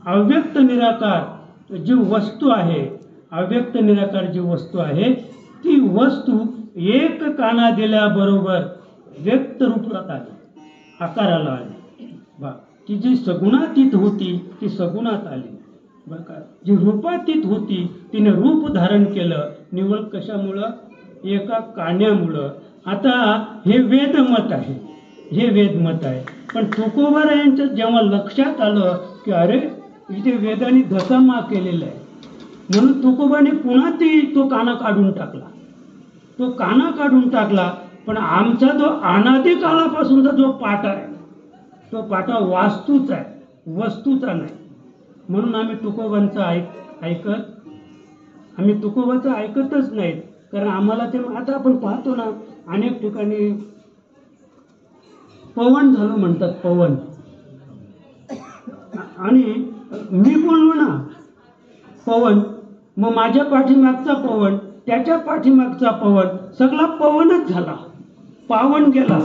अव्यक्त निराकार जी वस्तू आहे, अव्यक्त निराकार जी वस्तू आहे ती वस्तू एक काना दिल्याबरोबर व्यक्त रूपात आली, आकाराला आली बा. ती जी सगुणातीत होती ती सगुणात आली बरं का. जी रूपातीत होती तिने रूप धारण केलं. निवळ कशामुळं? एका काण्यामुळं. आता हे वेदमत आहे, हे वेदमत आहे. पण तुकोबारायांच्या जेव्हा लक्षात आलं की अरे इथे वेदाने दशमा केलेला आहे, म्हणून तुकोबाने पुन्हा तो काना काढून टाकला, तो काना काढून टाकला. पण आमचा जो अनादी काळापासूनचा जो पाठ आहे तो पाठा वास्तूच आहे, वस्तूचा नाही. म्हणून आम्ही तुकोबांचं आम्ही तुकोबाचं ऐकतच नाहीत. कारण आम्हाला ते आता आपण पाहतो ना अनेक ठिकाणी पवन झालं म्हणतात, पवन. आणि मी बोललो ना पवन, मग माझ्या पाठीमागचा पवन, त्याच्या पाठीमागचा पवन, सगळा पवनच झाला, पावन गेला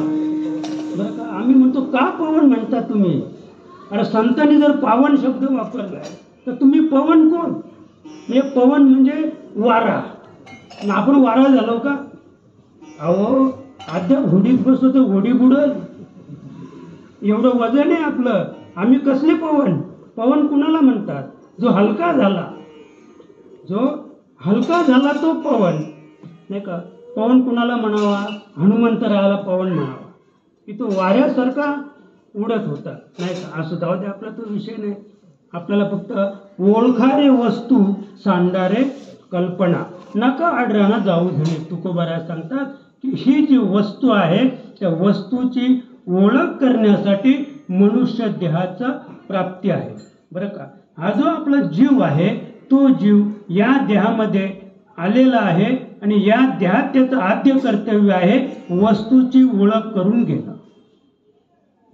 बरं का. आम्ही म्हणतो का पवन म्हणता तुम्ही? अरे संतांनी जर पावन शब्द वापरलाय तर तुम्ही पवन कोण? हे पवन म्हणजे वारा. आपण वारा झालो का? अहो अद्या होडीत बसतो तर होडी बुडल, एवढं वजन आहे आपलं. आम्ही कसले पवन? पवन कुणाला म्हणतात? जो हलका झाला, जो हलका झाला तो पवन नाही का. पवन कुणाला म्हणावा? हनुमंतरायाला पवन म्हणावा की तो वाऱ्यासारखा उडत होता नाही का. असं जाऊ दे, आपला तो विषय नाही. आपल्याला फक्त ओळखारे वस्तू सांडारे कल्पना, नका आडराना जाऊ धणे. तुकोबाराया सांगतात की ही जी वस्तू आहे त्या वस्तूची ओळख करण्यासाठी मनुष्य देहाचा प्राप्ती आहे बरं का. हा जो आपला जीव आहे तो जीव या देहामध्ये आलेला आहे आणि या देहात त्याचं आद्य कर्तव्य आहे वस्तूची ओळख करून घेणं.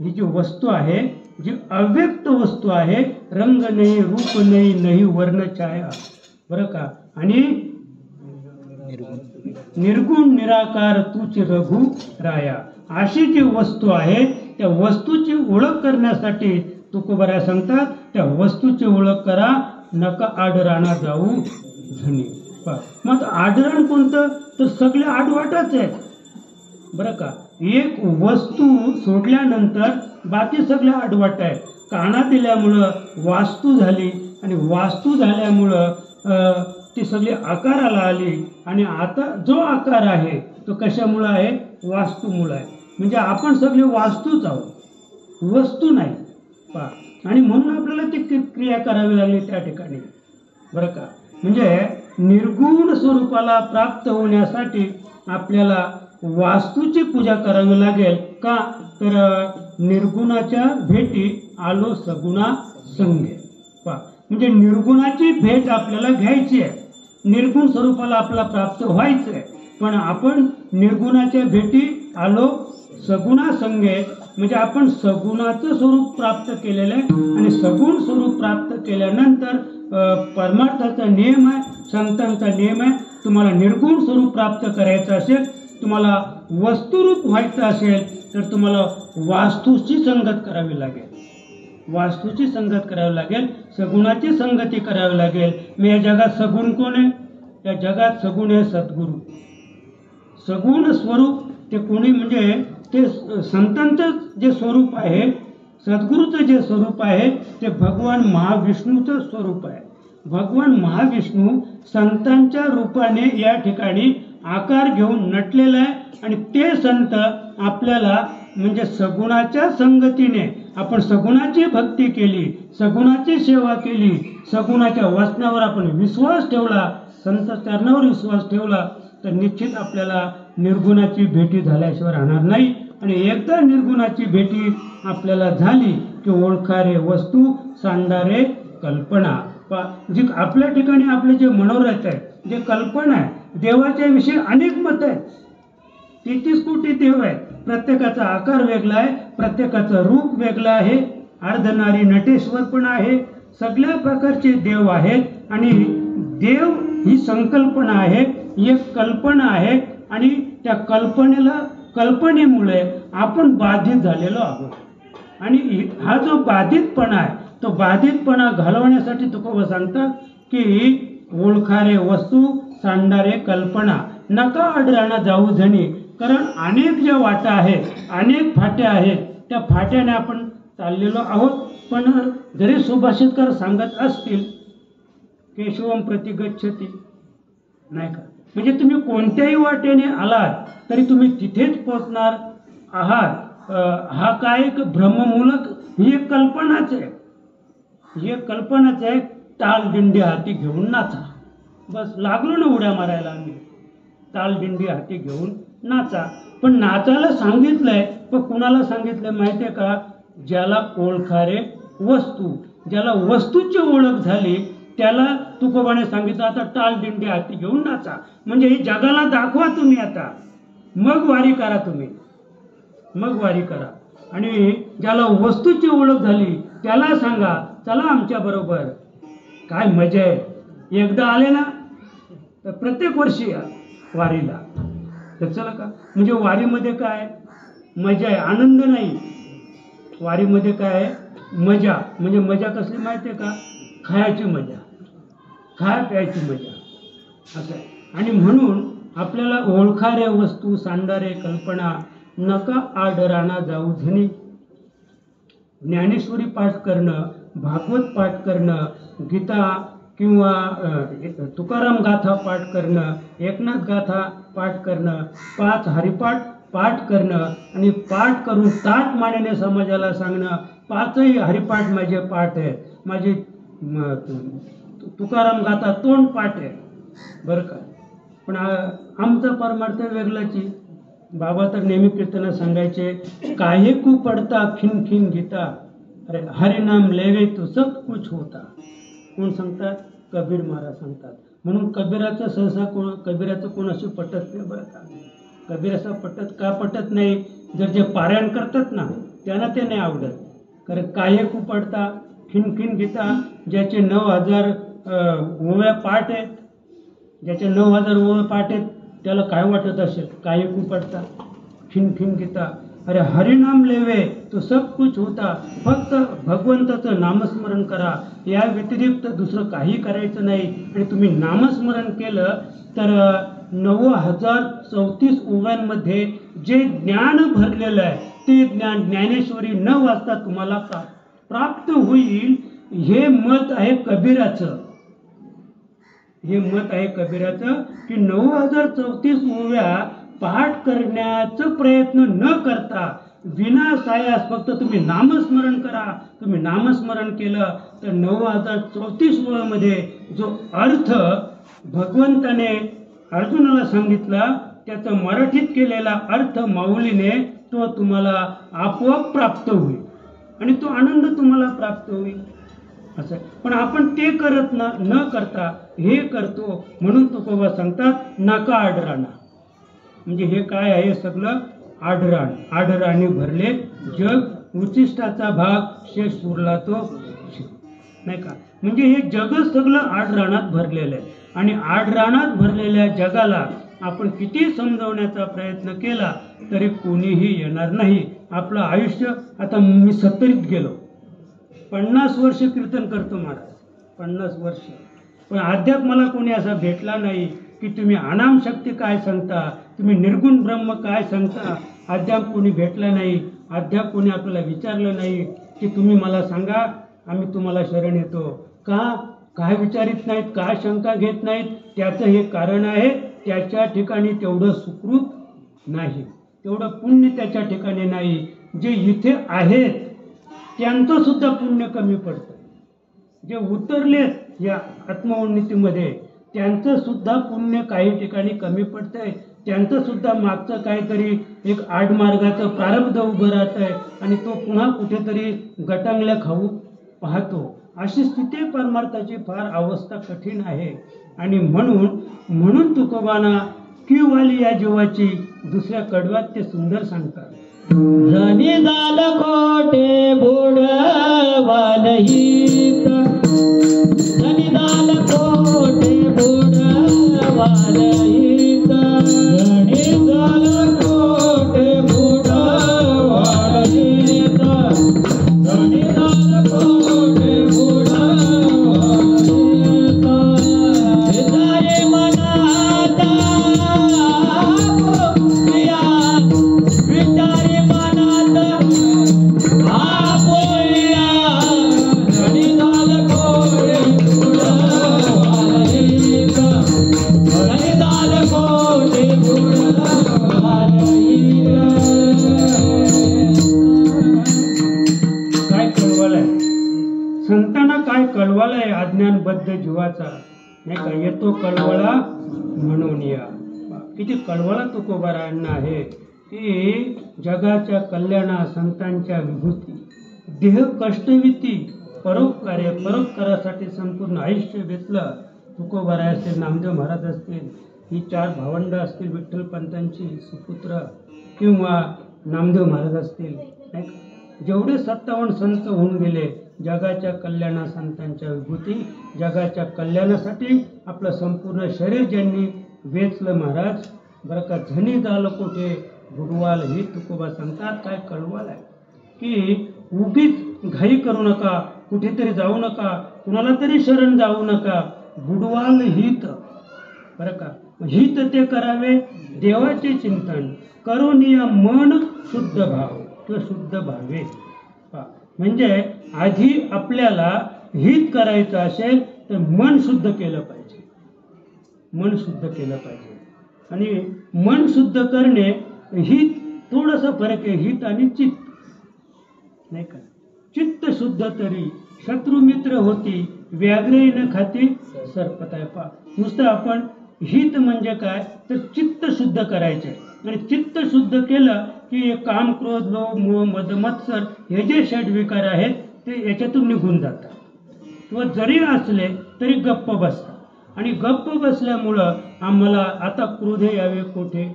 ही जी वस्तू आहे, जी अव्यक्त वस्तू आहे, रंग नाही, रूप नाही, नाही वर्ण छाया बरं का. आणि निर्गुण निराकार तूच रघु राया, अशी जी वस्तू आहे त्या वस्तूची ओळख करण्यासाठी तुकोबाराया सांगतात त्या वस्तूची ओळख करा, नका आडराना जाऊ धनी. मग आडरण कोणतं? तर सगळे आडवाटच आहेत बरं का. एक वस्तू सोडल्यानंतर बाकी सगळे आडवाट आहे. काना दिल्यामुळं वास्तू झाली आणि वास्तू झाल्यामुळं ती सगळी आकाराला आली. आणि आता जो आकार आहे तो कशामुळं आहे? वास्तूमुळं आहे. म्हणजे आपण सगळे वास्तूच आहोत, वस्तू नाही पा. आणि म्हणून आपल्याला ती क्रिया करावी लागली त्या ठिकाणी बरं का. म्हणजे निर्गुण स्वरूपाला प्राप्त होण्यासाठी आपल्याला वास्तूची पूजा करावी लागेल का? तर निर्गुणाच्या भेटी आलो सगुणा संगे पा. म्हणजे निर्गुणाची भेट आपल्याला घ्यायची आहे, निर्गुण स्वरूपाला आपल्याला प्राप्त व्हायचं आहे. पण आपण निर्गुणाच्या भेटी आलो सगुणा संगे, म्हणजे आपण सगुणाचं स्वरूप प्राप्त केलेलं आहे. आणि सगुण स्वरूप प्राप्त केल्यानंतर परमार्थाचा नियम आहे, संतांचा नियम आहे. तुम्हाला निर्गुण स्वरूप प्राप्त करायचं असेल, तुम्हाला वस्तुरूप व्हायचं असेल तर तुम्हाला वास्तूची संगत करावी लागेल, वास्तूची संगत करावी लागेल, सगुणाची संगती करावी लागेल. मी या जगात सगुण कोण आहे? या जगात सगुण आहे सद्गुरू. सगुण स्वरूप ते कोणी? म्हणजे ते संतांचं जे स्वरूप आहे, सद्गुरूचं जे स्वरूप आहे ते भगवान महाविष्णूचं स्वरूप आहे. भगवान महाविष्णू संतांच्या रूपाने या ठिकाणी आकार घेऊन नटलेला आहे. आणि ते संत आपल्याला म्हणजे सगुणाच्या संगतीने आपण सगुणाची भक्ती केली, सगुणाची सेवा केली, सगुणाच्या वचनावर आपण विश्वास ठेवला, संत चरणावर विश्वास ठेवला तर निश्चित आपल्याला निर्गुणाची भेटी झाल्याशिवाय राहणार नाही. आणि एकदा निर्गुणाची भेटी आपल्याला झाली की ओळखारे वस्तू सांडारे कल्पना. जी आपल्या ठिकाणी आपले जे मनोरथ आहे, जे कल्पना आहे, देवाच्या विषयी अनेक मत आहेत. 33 कोटी देव आहेत, प्रत्येकाचा आकार वेगळा आहे, प्रत्येकाचं रूप वेगळं आहे. अर्धनारी नटेश्वर पण आहे, सगळ्या प्रकारचे देव आहेत. आणि देव ही संकल्पना आहे, एक कल्पना आहे. आणि त्या कल्पनेमुळे आपण बाधित झालेलो आहोत. आणि हा जो बाधितपणा आहे तो बाधितपणा घालवण्यासाठी तुकोबा सांगतात की ओळखारे वस्तू सांडणारे कल्पना नका आडराणा जाऊ झणी. कारण अनेक ज्या वाटा आहेत अनेक फाट्या आहेत त्या फाट्याने आपण चाललेलो आहोत. पण जरी सुभाषितकार सांगत असतील केशवम प्रति गच्छति नाही का, म्हणजे तुम्ही कोणत्याही वाटेने आलात तरी तुम्ही तिथेच पोहोचणार आहात. हा काय एक भ्रममूलक ही एक कल्पनाच आहे. ही एक कल्पनाच आहे. टाळदिंडी हाती घेऊन नाचा. बस लागलो ना उड्या मारायला आम्ही. टाळदिंडी हाती घेऊन नाचा. पण नाचायला सांगितलंय पण कुणाला सांगितलंय माहिती आहे का? ज्याला ओळखारे वस्तू, ज्याला वस्तूची ओळख झाली त्याला तुकोबाने सांगितलं आता टाळदिंडी हाती घेऊन नाचा. म्हणजे ही जगाला दाखवा तुम्ही आता, मग वारी करा तुम्ही, मग वारी करा. आणि ज्याला वस्तूची ओळख झाली त्याला सांगा चला आमच्या बरोबर. काय मजा आहे. एकदा आले ना तर प्रत्येक वर्षी या वारीला. तर चला का, म्हणजे वारीमध्ये काय मजा आहे, आनंद नाही. वारीमध्ये काय आहे मजा. म्हणजे मजा कसली माहिती आहे का? खायची मजा, खाय प्यायची मजा असं आहे. आणि म्हणून आपल्याला ओळखारे वस्तू सांडणारे कल्पना नका आडराणा जाऊ झणी. ज्ञानेश्वरी पाठ करणं, भागवत पाठ करणं, गीता किंवा तुकाराम गाथा पाठ करणं, एकनाथ गाथा पाठ करणं, 5 हरिपाठ पाठ करणं आणि पाठ करून ताट मानेने समाजाला सांगणं 5ही हरिपाठ माझे पाठ आहे, माझे तुकाराम गाथा तोंड पाठ आहे बरं का. पण आमचा परमार्थ वेगळाची. बाबा तर नेहमी कीर्तन सांगायचे काहे कु पडता खिन खिन गीता, अरे हरिनाम लेवे तो सब कुछ होता. कोण सांगतात? कबीर महाराज सांगतात. म्हणून कबीराचं सहसा कबीराचं कोणाशी पटत नाही बरं का. कबीर असं पटत नाही. जर जे पारायण करतात ना त्यांना ते नाही आवडत. कारण काहे कु पडता खिन खिन गीता, ज्याचे 9000 ओव्या पाठ आहेत, ज्याचे 9000 ओव्या पाठ आहेत त्याला काय वाटत असेल काहे कु पडता खिन खिन गीता, अरे हरिनाम लेवे तो सब कुछ होता. फक्त भगवंताचं नामस्मरण करा, या व्यतिरिक्त दुसरं काही करायचं नाही. आणि तुम्ही नामस्मरण केलं तर 9034 ओव्यांमध्ये जे ज्ञान भरलेलं आहे ते ज्ञान ज्ञानेश्वरी न वाचता तुम्हाला प्राप्त होईल. हे मत आहे कबीराचं. हे मत आहे कबीराचं की 9034 ओव्या पाठ करण्याचा प्रयत्न न करता विनासायास फक्त तुम्ही नामस्मरण करा. तुम्ही नामस्मरण केलं तर 9034 ओव्यामध्ये जो अर्थ भगवंताने अर्जुनाला सांगितला त्याचा मराठीत केलेला अर्थ माऊलीने तो तुम्हाला आपोआप प्राप्त होईल आणि तो आनंद तुम्हाला प्राप्त होईल असं. पण आपण ते करत न करता हे करतो. म्हणून तुकोबा सांगतात नका आडराणा. म्हणजे हे काय आहे सगळं आडराण. आडराणी भरले जग, उचिष्टाचा भाग शेष उरला तो नाही का. म्हणजे हे जगच सगळं आडराणात भरलेलं आहे. आणि आडराणात भरलेल्या जगाला आपण किती समजवण्याचा प्रयत्न केला तरी कोणीही येणार नाही. आपलं आयुष्य आता मी 70त गेलो, 50 वर्ष कीर्तन करतो महाराज, 50 वर्ष. पण अद्याप मला कोणी असा भेटला नाही की तुम्ही अनाम शक्ती काय सांगता, तुम्ही निर्गुण ब्रह्म काय सांगता. अद्याप कोणी भेटला नाही. अद्याप कोणी आपल्याला विचारलं नाही की तुम्ही मला सांगा, आम्ही तुम्हाला शरण येतो. का काय विचारित नाहीत, काय शंका घेत नाहीत. त्याचं हे कारण आहे त्याच्या ठिकाणी तेवढं सुकृत नाही, तेवढं पुण्य त्याच्या ठिकाणी नाही. जे इथे आहेत त्यांचं सुद्धा पुण्य कमी पडतं. जे उतरलेत या आत्मोन्नतीमध्ये त्यांचं सुद्धा पुण्य काही ठिकाणी कमी पडतंय. त्यांचं सुद्धा मागचं काहीतरी एक आडमार्गाचं प्रारब्ध उभं राहत आहे आणि तो पुन्हा कुठेतरी गटांगल्या खाऊ पाहतो. अशी स्थिती परमार्थाची फार अवस्था कठीण आहे. आणि म्हणून तुकोबांना किवाली या जीवाची दुसऱ्या कडव्यात ते सुंदर सांगतात. जनी झाल खोटे बुडवालहीत, जनी झाल खोटे बुडवालहीत, जनी झाल खोटे बुडवालहीत, कोठे विचारे मनात प्रिया विचारे मनात बोलिया धनी झालं कोठे धनी झालं कोठे काय कळवालाय संतांना, काय कळवालाय अज्ञानबद्ध जीवाचा, नाही का? येतो कळवळा म्हणून या. किती कळवळा तुकोबारायांना आहे की जगाच्या कल्याणा संतांच्या विभूती, देह कष्टविती, परोपकार्य परोपकारासाठी संपूर्ण आयुष्य वेचलं. तुकोबाराय असतील, नामदेव महाराज असतील, ही 4 भावंड असतील, विठ्ठलपंतांची सुपुत्र, किंवा नामदेव महाराज असतील, नाही का? जेवढे 57 संत होऊन गेले, जगाच्या कल्याणा संतांच्या विभूती, जगाच्या कल्याणासाठी आपलं संपूर्ण शरीर ज्यांनी वेचलं महाराज, बरं का? झणी झालं कोठे बुडवाल, ही तुकोबा सांगतात. काय कळवाल आहे की उगीच घाई करू नका, कुठेतरी जाऊ नका, कुणाला तरी शरण जाऊ नका. बुडवाल हित, बरं का? हित ते करावे देवाचे चिंतन, करोनिया मन शुद्ध भाव किंवा शुद्ध भावे. म्हणजे आधी आपल्याला हित करायचं असेल तर मन शुद्ध केलं पाहिजे, मन शुद्ध केलं पाहिजे. आणि मन शुद्ध करणे, हित थोडंसं फरक आहे, हित आणि चित्त, नाही का? चित्त शुद्ध तरी शत्रू मित्र होती, व्याघ्रे न खाती सर्पताय. पा नुसतं आपण हित म्हणजे काय तर चित्त शुद्ध करायचे, आणि चित्त शुद्ध केलं की काम क्रोध लोभ मोह मद मत्सर हे जे षड्विकार आहेत ते याच्यातून निघून जातात, किंवा जरी असले तरी गप्प बसतात. आणि गप्प बसल्यामुळं आम्हाला आता क्रोधे यावे कोठे,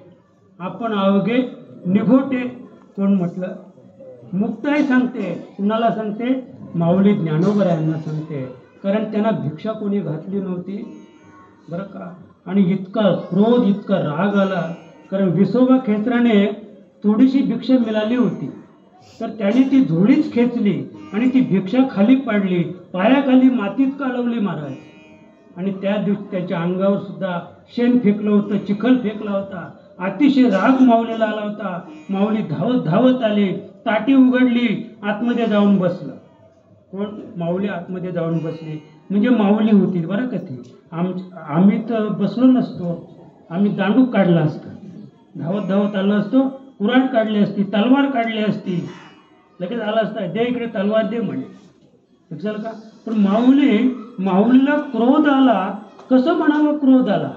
आपण अवघे निघोटे. कोण म्हटलं? मुक्ताई सांगते. कुणाला सांगते? माऊली ज्ञानोबरायांना सांगते. कारण त्यांना भिक्षा कोणी घातली नव्हती, बरं का? आणि इतका क्रोध, इतका राग आला, कारण विसोबा खेचराने थोडीशी भिक्षा मिळाली होती, तर त्याने ती झोळीच खेचली आणि ती भिक्षा खाली पाडली, पायाखाली मातीत कालवली महाराज. आणि त्या दिवशी त्याच्या अंगावर सुद्धा शेण फेकलं होतं, चिखल फेकला होता. अतिशय राग माऊलीला आला होता. माऊली धावत धावत आली, ताटी उघडली, आतमध्ये जाऊन बसलं. कोण? माऊली आतमध्ये जाऊन बसली. म्हणजे माऊली होती बरं का ती. आम्ही तर बसलो नसतो, आम्ही दांडूक काढला असतं, धावत धावत आलो असतो, कुऱ्हाड काढली असती, तलवार काढली असती, लगेच आला असता, दे इकडे तलवार दे म्हणे, लक्षात का? पण माऊलीला क्रोध आला. कसं म्हणावं क्रोध आला?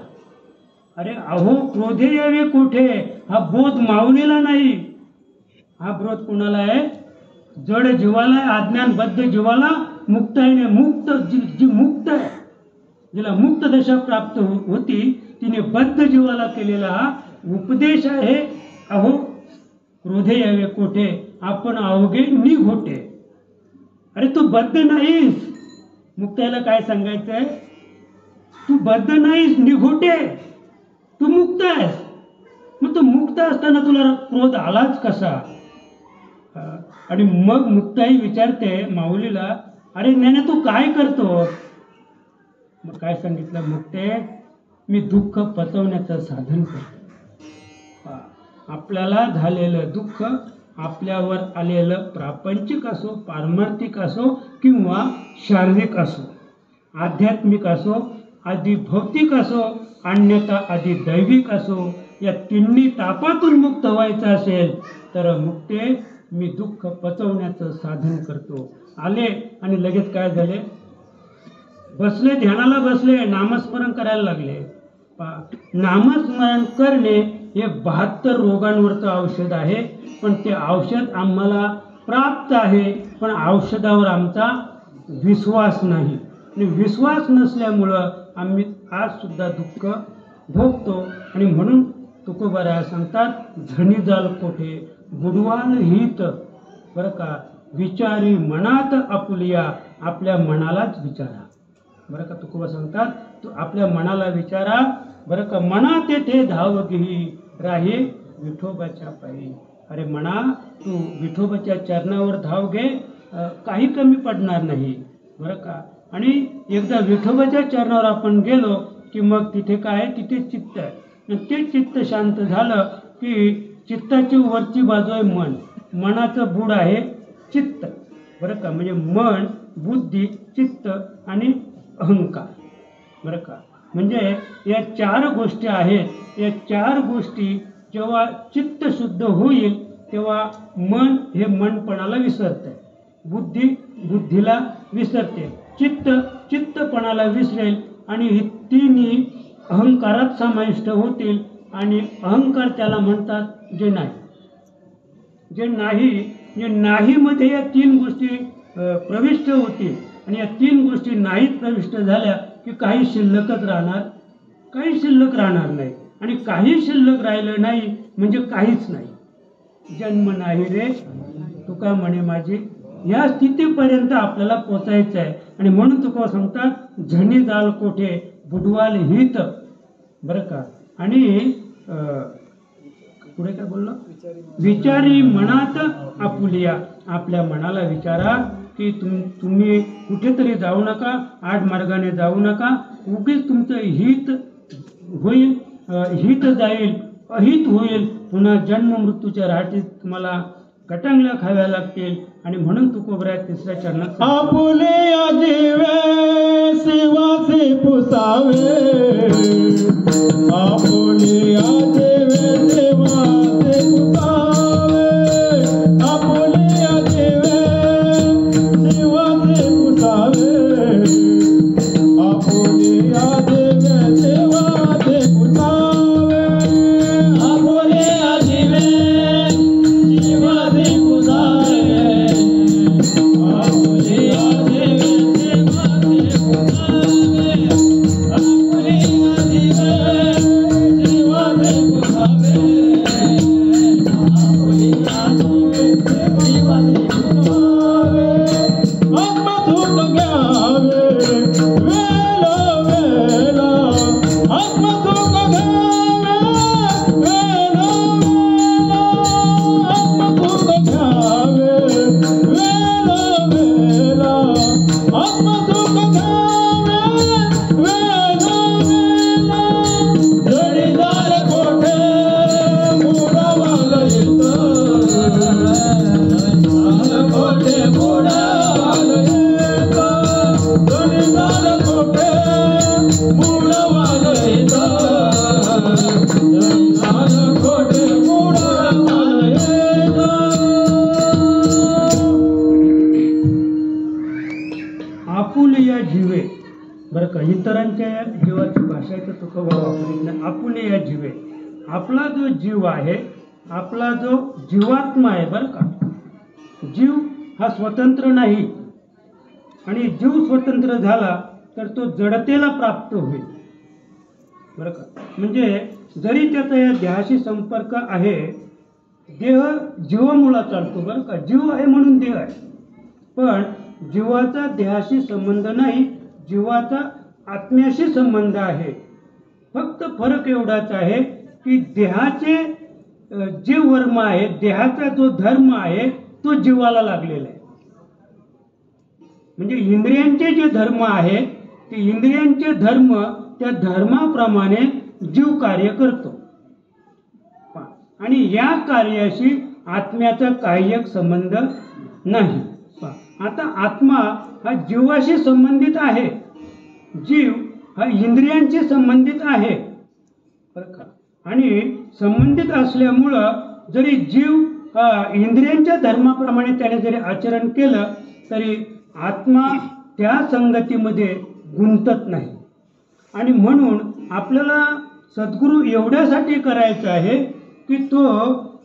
अरे अहो क्रोधे यावे कोठे, हा बोध माऊलीला नाही, हा बोध कोणाला आहे? जड जीवाला आहे, अज्ञानबद्ध जीवाला. मुक्ताईने, मुक्त जी मुक्त आहे, जिला मुक्त दशा प्राप्त होती, तिने बद्ध जीवाला केलेला हा उपदेश आहे. अहो क्रोधे यावे कोठे, आपण अवघे निघोटे. अरे तू बद्ध नाहीस. मुक्ताईला काय सांगायचंय? तू बद्ध नाहीस, निघोटे, तू मुक्त आहेस. मग तू मुक्त असताना तुला क्रोध आलाच कसा? आणि मग मुक्ताई विचारते माऊलीला, अरे ज्ञाने तू काय करतो? मग काय सांगितलं मुक्ते? मी दुःख पचवण्याचं साधन करतो. आपल्याला झालेलं दुःख, आपल्यावर आलेलं प्रापंचिक असो, पारमार्थिक असो किंवा शारीरिक असो, आध्यात्मिक असो, आधी भौतिक असो, अन्यथा आधी दैविक असो, या तिन्ही तापातून मुक्त व्हायचं असेल तर मुक्ते मी दुःख पचवण्याचं साधन करतो. आले आणि लगेच काय झाले? बसले, ध्यानाला बसले, नामस्मरण करायला लागले. नामस्मरण करणे हे 72 रोगांवरचं औषध आहे. पण ते औषध आम्हाला प्राप्त आहे, पण औषधावर आमचा विश्वास नाही. आणि विश्वास नसल्यामुळं आम्ही आज सुद्धा दुःख भोगतो. आणि म्हणून तुकोबाराया सांगतात, झणी जाल कोठे बुडवाल हित. बरं का? विचारी मनात आपुलिया, आपल्या मनालाच विचारा. बरं का? तुकोबा सांगतात, तू आपल्या मनाला विचारा. बरं का? मना तेथे धाव घेई राही विठोबाच्या पायी. अरे म्हणा, तू विठोबाच्या चरणावर धाव घे काही कमी पडणार नाही बरं का. आणि एकदा विठोबाच्या चरणावर आपण गेलो की मग तिथे काय आहे, तिथे चित्त आहे. आणि ते चित्त शांत झालं की चित्ताची वरची बाजू आहे मन, मनाचं बुड आहे चित्त बरं का. म्हणजे मन, बुद्धी, चित्त आणि अहंकार बरं का. म्हणजे या 4 गोष्टी आहेत. या 4 गोष्टी जेव्हा चित्त शुद्ध होईल तेव्हा मन हे मनपणाला विसरते, बुद्धी बुद्धीला विसरते, चित्त चित्तपणाला विसरेल आणि ही तिन्ही अहंकारात समाविष्ट होतील. आणि अहंकार त्याला म्हणतात जे नाही. जे नाही मध्ये या 3 गोष्टी प्रविष्ट होतील. आणि या 3 गोष्टी नाहीत प्रविष्ट झाल्या की काही शिल्लकच राहणार, काही शिल्लक राहणार नाही. आणि काही शिल्लक राहिलं नाही म्हणजे काहीच नाही. जन्म नाही रे तुका म्हणे माझी, या स्थितीपर्यंत आपल्याला पोचायचं आहे. आणि म्हणून तुका सांगतात झणी जाल कोठे बुडवाल हित बरं का. आणि पुढे काय बोललो, विचारी मनात आपुलिया, आपल्या मनाला विचारा की तुम्ही कुठेतरी जाऊ नका, आडमार्गाने जाऊ नका, उगीच तुमचं हित होईल, हित जाईल, अहित होईल, पुन्हा जन्म मृत्यूच्या राहाटीत तुम्हाला कटांगल्या खाव्या लागतील. आणि म्हणून तुकोबऱ्या 3ऱ्या चरणात आपुले आजीवे शिवाचे पुसावे, आपुले आजीवे शिवाचे पुसावे, आपुले आजीवे शिवाचे पुसावे, आपुले आजीवे शिवाचे पुसावे, आपुले आजीवे शिवाचे पुसावे, आपुले आजीवे शिवाचे पुसावे, आपुले आजीवे शिवाचे पुसावे, आपुले आजीवे शिवाचे पुसावे. आत्मा धूत घ्यावे वेला वेला, आत्मा धूत घ्यावे वेला वेला, आत्मा धूत घ्यावे वेला वेला, आत्मा धूत घ्यावे वेला वेला. जडीदार कोठे मुडावाला येतं, जडीदार कोठे मुडावाला येतं, जडीदार कोठे मुडावाला येतं, जडीदार कोठे मुडावाला येतं. आपुले या जीवे बरं का. इतरांच्या जीवाची भाषा आहे तर तुकोबा वापरत नाही. आपुले या जीवे, आपला जो जीव आहे, आपला जो जीवात्मा आहे बरं का, जीव हा स्वतंत्र नाही. आणि जीव स्वतंत्र झाला तर तो जडतेला प्राप्त होईल बरं का. म्हणजे जरी त्याचा या देहाशी संपर्क आहे, देह जीवामुळा चालतो बरं का. जीव आहे म्हणून देह आहे, पण जीवाचा देहाशी संबंध नाही, जीवाचा आत्म्याशी संबंध आहे. फक्त फरक एवढाच आहे की देहाचे जे वर्म आहे, देहाचा जो धर्म आहे तो जीवाला लागलेला आहे. म्हणजे इंद्रियांचे जे धर्म आहेत ते इंद्रियांचे धर्म, त्या धर्माप्रमाणे जीव कार्य करतो. आणि या कार्याशी आत्म्याचा काहीक संबंध नाही. आता आत्मा हा जीवाशी संबंधित आहे, जीव हा इंद्रियांशी संबंधित आहे बरं का. आणि संबंधित असल्यामुळं जरी जीव इंद्रियांच्या धर्माप्रमाणे त्याने जरी आचरण केलं तरी आत्मा त्या संगतीमध्ये गुंतत नाही. आणि म्हणून आपल्याला सद्गुरू एवढ्यासाठी करायचं आहे की तो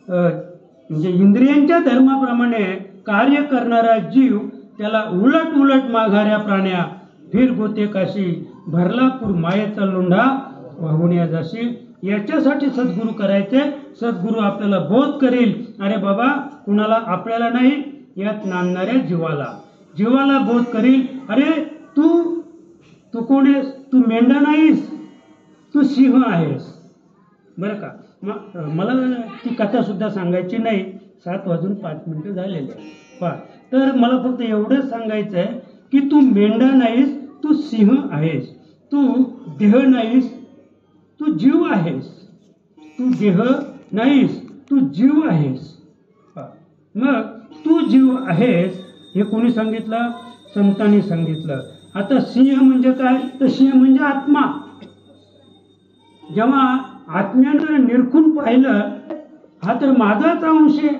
म्हणजे इंद्रियांच्या धर्माप्रमाणे कार्य करणारा जीव त्याला उलट उलट माघाऱ्या प्राण्या फिर गोते काशी भरलापूर मायेचा लोंढा वाहून या जाशी. याच्यासाठी सद्गुरू करायचे. सद्गुरू आपल्याला बोध करेल, अरे बाबा कुणाला आपल्याला नाही, यात नांदणाऱ्या जीवाला बोध करील, अरे तू कोण आहेस, तू मेंढा नाहीस, तू सिंह आहेस बरं का. मला ती कथा सुद्धा सांगायची नाही, 7:05 झालेले. तर मला फक्त एवढंच सांगायचं आहे की तू मेंढा नाहीस, तू सिंह आहेस. तू देह नाहीस, तू जीव आहेस. तू देह नाहीस, तू जीव आहेस. मग तू जीव आहेस हे कोणी सांगितलं? संतांनी सांगितलं. आता सिंह म्हणजे काय? तर सिंह म्हणजे आत्मा. जेव्हा आत्म्यानं निरखून पाहिलं, हा तर माझाच अंश आहे,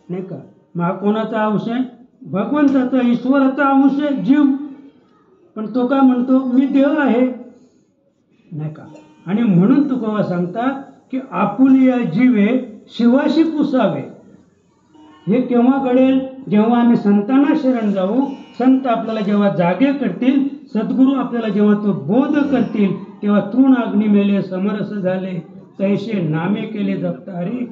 नाही का? मग कोणाचा अंश आहे? भगवंताचा, ईश्वराचा अंश आहे जीव. पण तो काय म्हणतो? मी देह आहे, नाही का? आणि म्हणून तुकोबा सांगतात की आपुलिया जीवे शिवाशी पुसावे. हे केव्हा घडेल? जेव्हा आम्ही संतांना शरण जाऊ, संत आपल्याला जेव्हा जागे करतील, सद्गुरू आपल्याला जेव्हा तो बोध करतील, तेव्हा तृण अग्नी मेले समरस झाले, तैसे नामे केले जपतारी.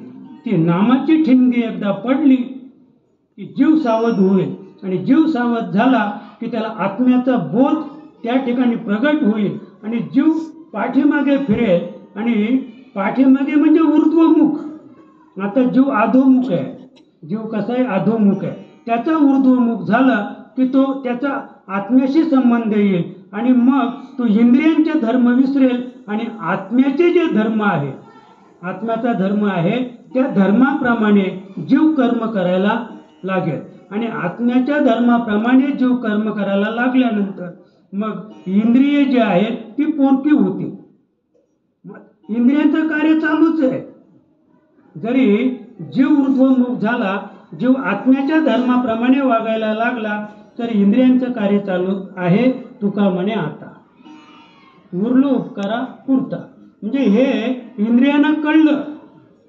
ती नामाची ठिणगी एकदा पडली की जीव सावध होईल, आणि जीव सावध झाला की त्याला आत्म्याचा बोध त्या ठिकाणी प्रगट होईल, आणि जीव पाठीमागे फिरेल. आणि पाठीमागे म्हणजे ऊर्ध्वमुख. आता जीव अधोमुख आहे. जीव कसा आहे? अधोमुख आहे. त्याचा ऊर्ध्वमुख झाला की तो त्याचा आत्म्याशी संबंध येईल, आणि मग तो इंद्रियांचे धर्म विसरेल, आणि आत्म्याचे जे धर्म आहे, आत्म्याचा धर्म आहे, त्या धर्माप्रमाणे जीव कर्म करायला लागेल. आणि आत्म्याच्या धर्माप्रमाणे जीव कर्म करायला लागल्यानंतर मग इंद्रिये जे आहेत ती पोरकी होती. इंद्रियांचं कार्य चालूच आहे. जरी जीव ऊर्ध्वमुख झाला, जीव आत्म्याच्या धर्माप्रमाणे वागायला लागला, तर इंद्रियांचं कार्य चालू आहे. तुका म्हणे आता उरलो उपकारा पुरता. म्हणजे हे इंद्रियांना कळलं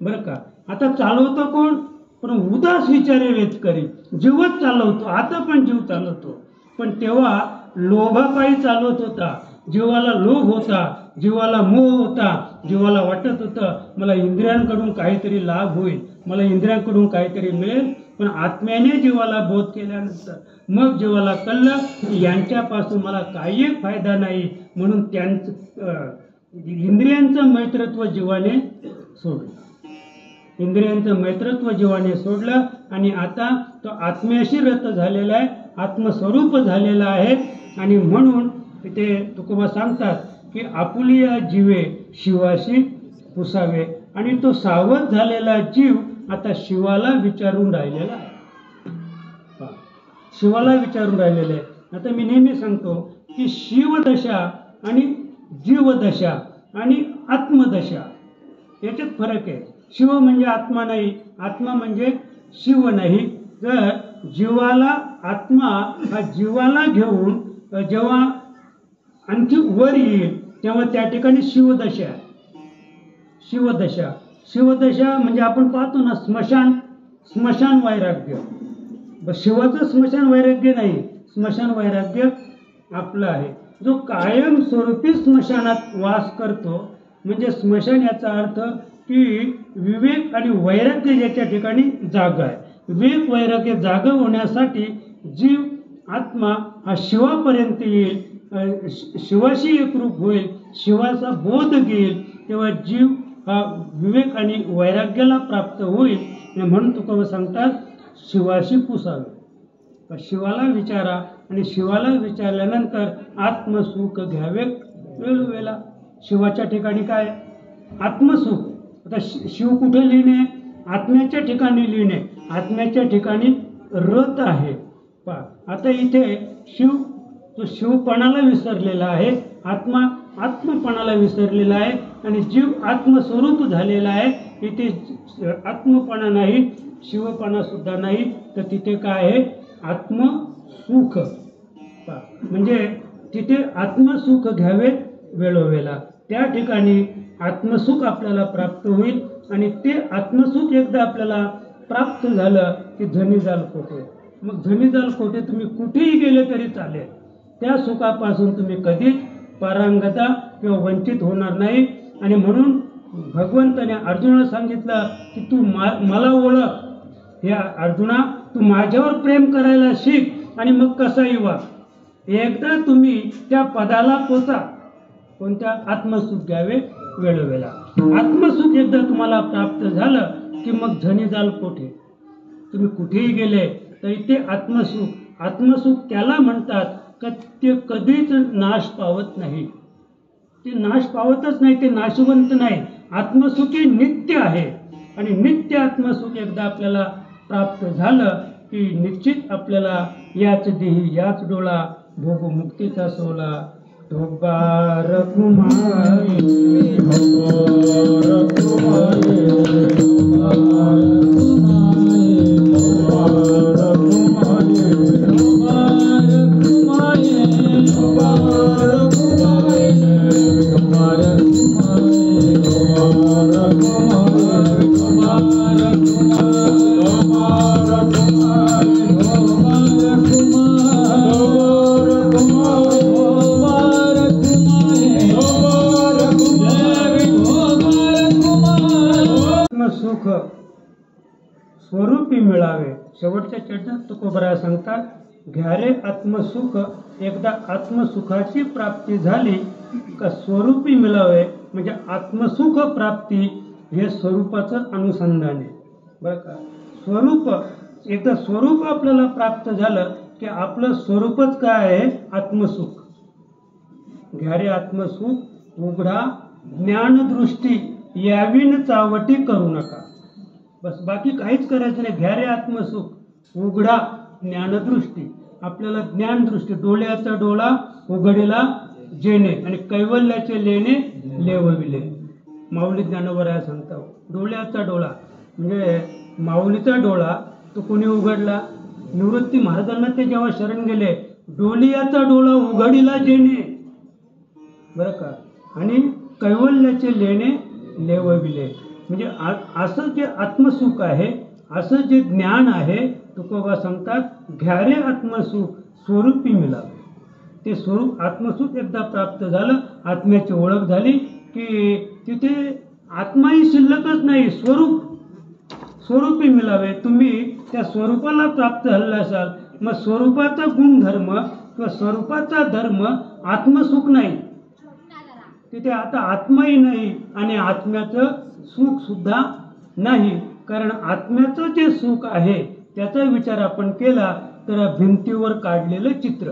बरं का. आता चालवतो कोण? पण उदास विचारे वेच करी. जीवच चालवतो. आता पण जीव चालवतो, पण तेव्हा लोभापायी चालवत होता. जीवाला लोभ होता, जीवाला मोह होता, जीवाला वाटत होतं मला इंद्रियांकडून काहीतरी लाभ होईल, मला इंद्रियांकडून काहीतरी मिळेल. पण आत्म्याने जीवाला बोध केल्यानंतर मग जीवाला कळलं की यांच्यापासून मला काही फायदा नाही. म्हणून त्यांचं इंद्रियांचं मैत्रत्व जीवाने सोडलं. इंद्रियांचं मैत्रत्व जीवाने सोडलं, आणि आता तो आत्म्याशी रत झालेला आहे, आत्मस्वरूप झालेला आहे. आणि म्हणून ते तुकोबा सांगतात की आपुलिया जीवे शिवाशी पुसावे. आणि तो सावध झालेला जीव आता शिवाला विचारून राहिलेला आहे. शिवाला विचारून राहिलेलं आहे. आता मी नेहमी सांगतो की शिवदशा आणि जीवदशा आणि आत्मदशा याच्यात फरक आहे. शिव म्हणजे आत्मा नाही, आत्मा म्हणजे शिव नाही. जर जीवाला, आत्मा हा जीवाला घेऊन जेव्हा आणखी वर येईल तेव्हा त्या ठिकाणी शिवदशा आहे. शिवदशा, शिवदशा म्हणजे आपण पाहतो ना, स्मशान वैराग्य. शिवाचं स्मशान वैराग्य नाही, स्मशान वैराग्य आपलं आहे, जो कायम स्वरूपी स्मशानात वास करतो. म्हणजे स्मशान याचा अर्थ की विवेक आणि वैराग्य याच्या ठिकाणी जागा आहे. विवेक वैराग्य जागा होण्यासाठी जीव, आत्मा हा शिवापर्यंत येईल, शिवाशी एकरूप होईल, शिवाचा बोध घेईल, तेव्हा जीव हा विवेक आणि वैराग्याला प्राप्त होईल. म्हणून तुकोबा सांगतात शिवाशी पुसावे. शिवाला विचारा, आणि शिवाला विचारल्यानंतर आत्मसुख घ्यावे वेळोवेळा. शिवाच्या ठिकाणी काय? आत्मसुख. आता शिव कुठे लिहिणे? आत्म्याच्या ठिकाणी लिहिणे. आत्म्याच्या ठिकाणी रत आहे. आता इथे शिव तो शिवपणाला विसरलेला आहे, आत्मा आत्मपणाला विसरलेला आहे, आणि जीव आत्मस्वरूप झालेला आहे. इथे आत्मपणा नाही, शिवपणा सुद्धा नाही, तर तिथे काय आहे? आत्मसुख. म्हणजे तिथे आत्मसुख घ्यावे वेळोवेळा. त्या ठिकाणी आत्मसुख आपल्याला प्राप्त होईल, आणि ते आत्मसुख एकदा आपल्याला प्राप्त झालं की धनी जाल कोठे. मग धनी जाल कोठे तुम्ही कुठेही गेले तरी चालेल, त्या सुखापासून तुम्ही कधीच पारंगता किंवा वंचित होणार नाही. आणि म्हणून भगवंताने अर्जुनाला सांगितलं की तू मला ओळख. हे अर्जुना, तू माझ्यावर प्रेम करायला शिक, आणि मग कसाही वाग. एकदा तुम्ही त्या पदाला पोचा. कोणत्या? आत्मसुख घ्यावे वेळोवेळा. आत्मसुख एकदा तुम्हाला प्राप्त झालं की मग धनी जाल कोठे. तुम्ही कुठेही गेले तर इथे आत्मसुख, आत्मसुख त्याला म्हणतात का ते कधीच नाश पावत नाही, ते नाश पावतच नाही, ते नाशवंत नाही. आत्मसुख हे नित्य आहे आणि नित्य आत्मसुख एकदा आपल्याला प्राप्त झालं की निश्चित आपल्याला याच देही याच डोळा भोग मुक्तीचा सोला. ढोबार कुमारी ढोबार कुमारी ढोबार कुमारी ढोबार कुमारी ढोबार कुमारी ढोबार कुमारी ढोबार कुमारी ढोबार सुख स्वरूपी मिळावे. शेवटच्या चरणात तुकोबराय सांगतात, घ्या रे आत्मसुख, एकदा आत्मसुखाची प्राप्ती झाली का स्वरूपी मिळावे. म्हणजे आत्मसुख प्राप्ती हे स्वरूपाचं अनुसंधान आहे बरं का. स्वरूप, एकदा स्वरूप आपल्याला प्राप्त झालं की आपलं स्वरूपच काय आहे, आत्मसुख. घ्या रे आत्मसुख उघडा ज्ञानदृष्टी, यावीन चावटी करू नका. बस बाकी काहीच करायचं नाही. घ्या रे आत्मसुख उघडा ज्ञानदृष्टी, आपल्याला ज्ञानदृष्टी, डोळ्याचा डोळा उघडीला जेणे आणि कैवल्याचे लेणे लेवविले. माऊली ज्ञानोबराय सांगता, डोळ्याचा डोळा म्हणजे माऊलीचा डोळा तो कोणी उघडला, निवृत्ती महाराजांना ते जेव्हा शरण गेले, डोलियाचा डोळा उघडीला जेणे बरं का, आणि कैवल्याचे लेणे लेवविले. म्हणजे असं जे आत्मसुख आहे, असं जे ज्ञान आहे, तुकोबा सांगतात घ्या रे आत्मसुख स्वरूपी मिळावे. ते स्वरूप आत्मसुख एकदा प्राप्त झालं, आत्म्याची ओळख झाली की तिथे आत्माही शिल्लकच नाही, स्वरूपी मिळावे. तुम्ही त्या स्वरूपाला प्राप्त झालेला असाल, मग स्वरूपाचा गुणधर्म किंवा स्वरूपाचा धर्म आत्मसुख नाही, तिथे आता आत्माही नाही आणि आत्म्याचं सुख सुद्धा नाही. कारण आत्म्याचं जे सुख आहे त्याचा विचार आपण केला तर भिंतीवर काढलेलं चित्र,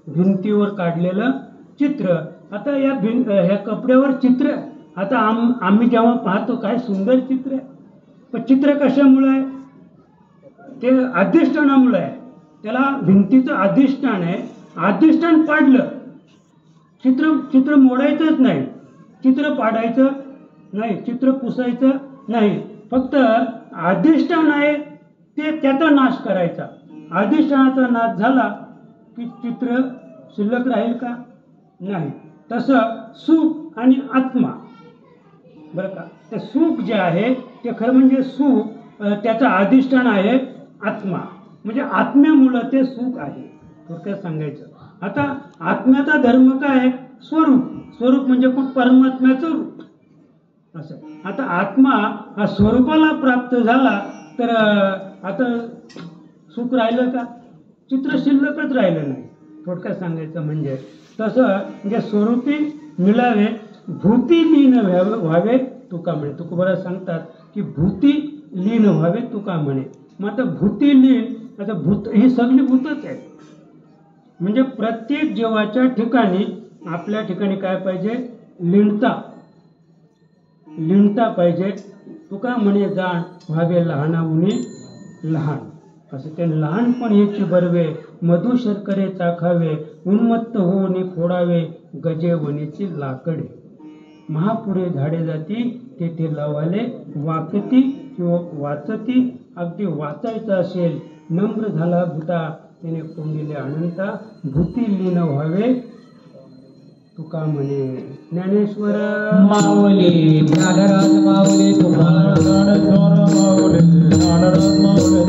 भिंतीवर काढलेलं चित्र. आता ह्या कपड्यावर चित्र, आता आम्ही जेव्हा पाहतो काय सुंदर चित्र आहे, पण चित्र कशामुळे आहे, ते अधिष्ठानामुळे आहे. त्याला भिंतीचं अधिष्ठान आहे, अधिष्ठान पाडलं, चित्र मोडायचंच नाही, चित्र पाडायचं नाही, चित्र पुसायचं नाही, फक्त अधिष्ठान आहे ते त्याचा नाश करायचा. अधिष्ठानाचा नाश झाला की चित्र शिल्लक राहील का, नाही. तसं सुख आणि आत्मा बरं का, ते सुख जे आहे ते खरं म्हणजे सुख त्याचं अधिष्ठान आहे आत्मा, म्हणजे आत्म्यामुळं ते सुख आहे थोडक्यात सांगायचं. आता आत्म्याचा धर्म काय आहे, स्वरूप म्हणजे परमात्म्याचं रूप असं. आता आत्मा हा स्वरूपाला प्राप्त झाला तर आता सुख राहिलं का, चित्र शिल्लकच राहिलं नाही थोडक्यात सांगायचं. म्हणजे तसं म्हणजे स्वरूपी मिळावे, भूती लीन व्हावे तुका म्हणे. तुकोबराय सांगतात की भूती लीन व्हावे तुका म्हणे. मग आता भूती लीन, आता भूत ही सगळी भूतच आहे. म्हणजे प्रत्येक जीवाच्या ठिकाणी आपल्या ठिकाणी काय पाहिजे, लीनता पाहिजे. तुका म्हणे जाण व्हावे लहानाहुनी लहान. असं ते लहानपण याची बरवे, मधु शर्करे चाखावे, उन्मत्त होऊन फोडावे गजे वनेची लाकडे. महापुढे झाडे जाती तेथे लावाले वाकती किंवा वाचती. अगदी वाचायचं असेल, नम्र झाला भूता त्याने कोंडिले अनंता. भूती लीन व्हावे तुका म्हणे. ज्ञानेश्वर माऊली ज्ञानराज माऊली तुकाराम ज्ञानेश्वर माऊली ज्ञानराज माऊली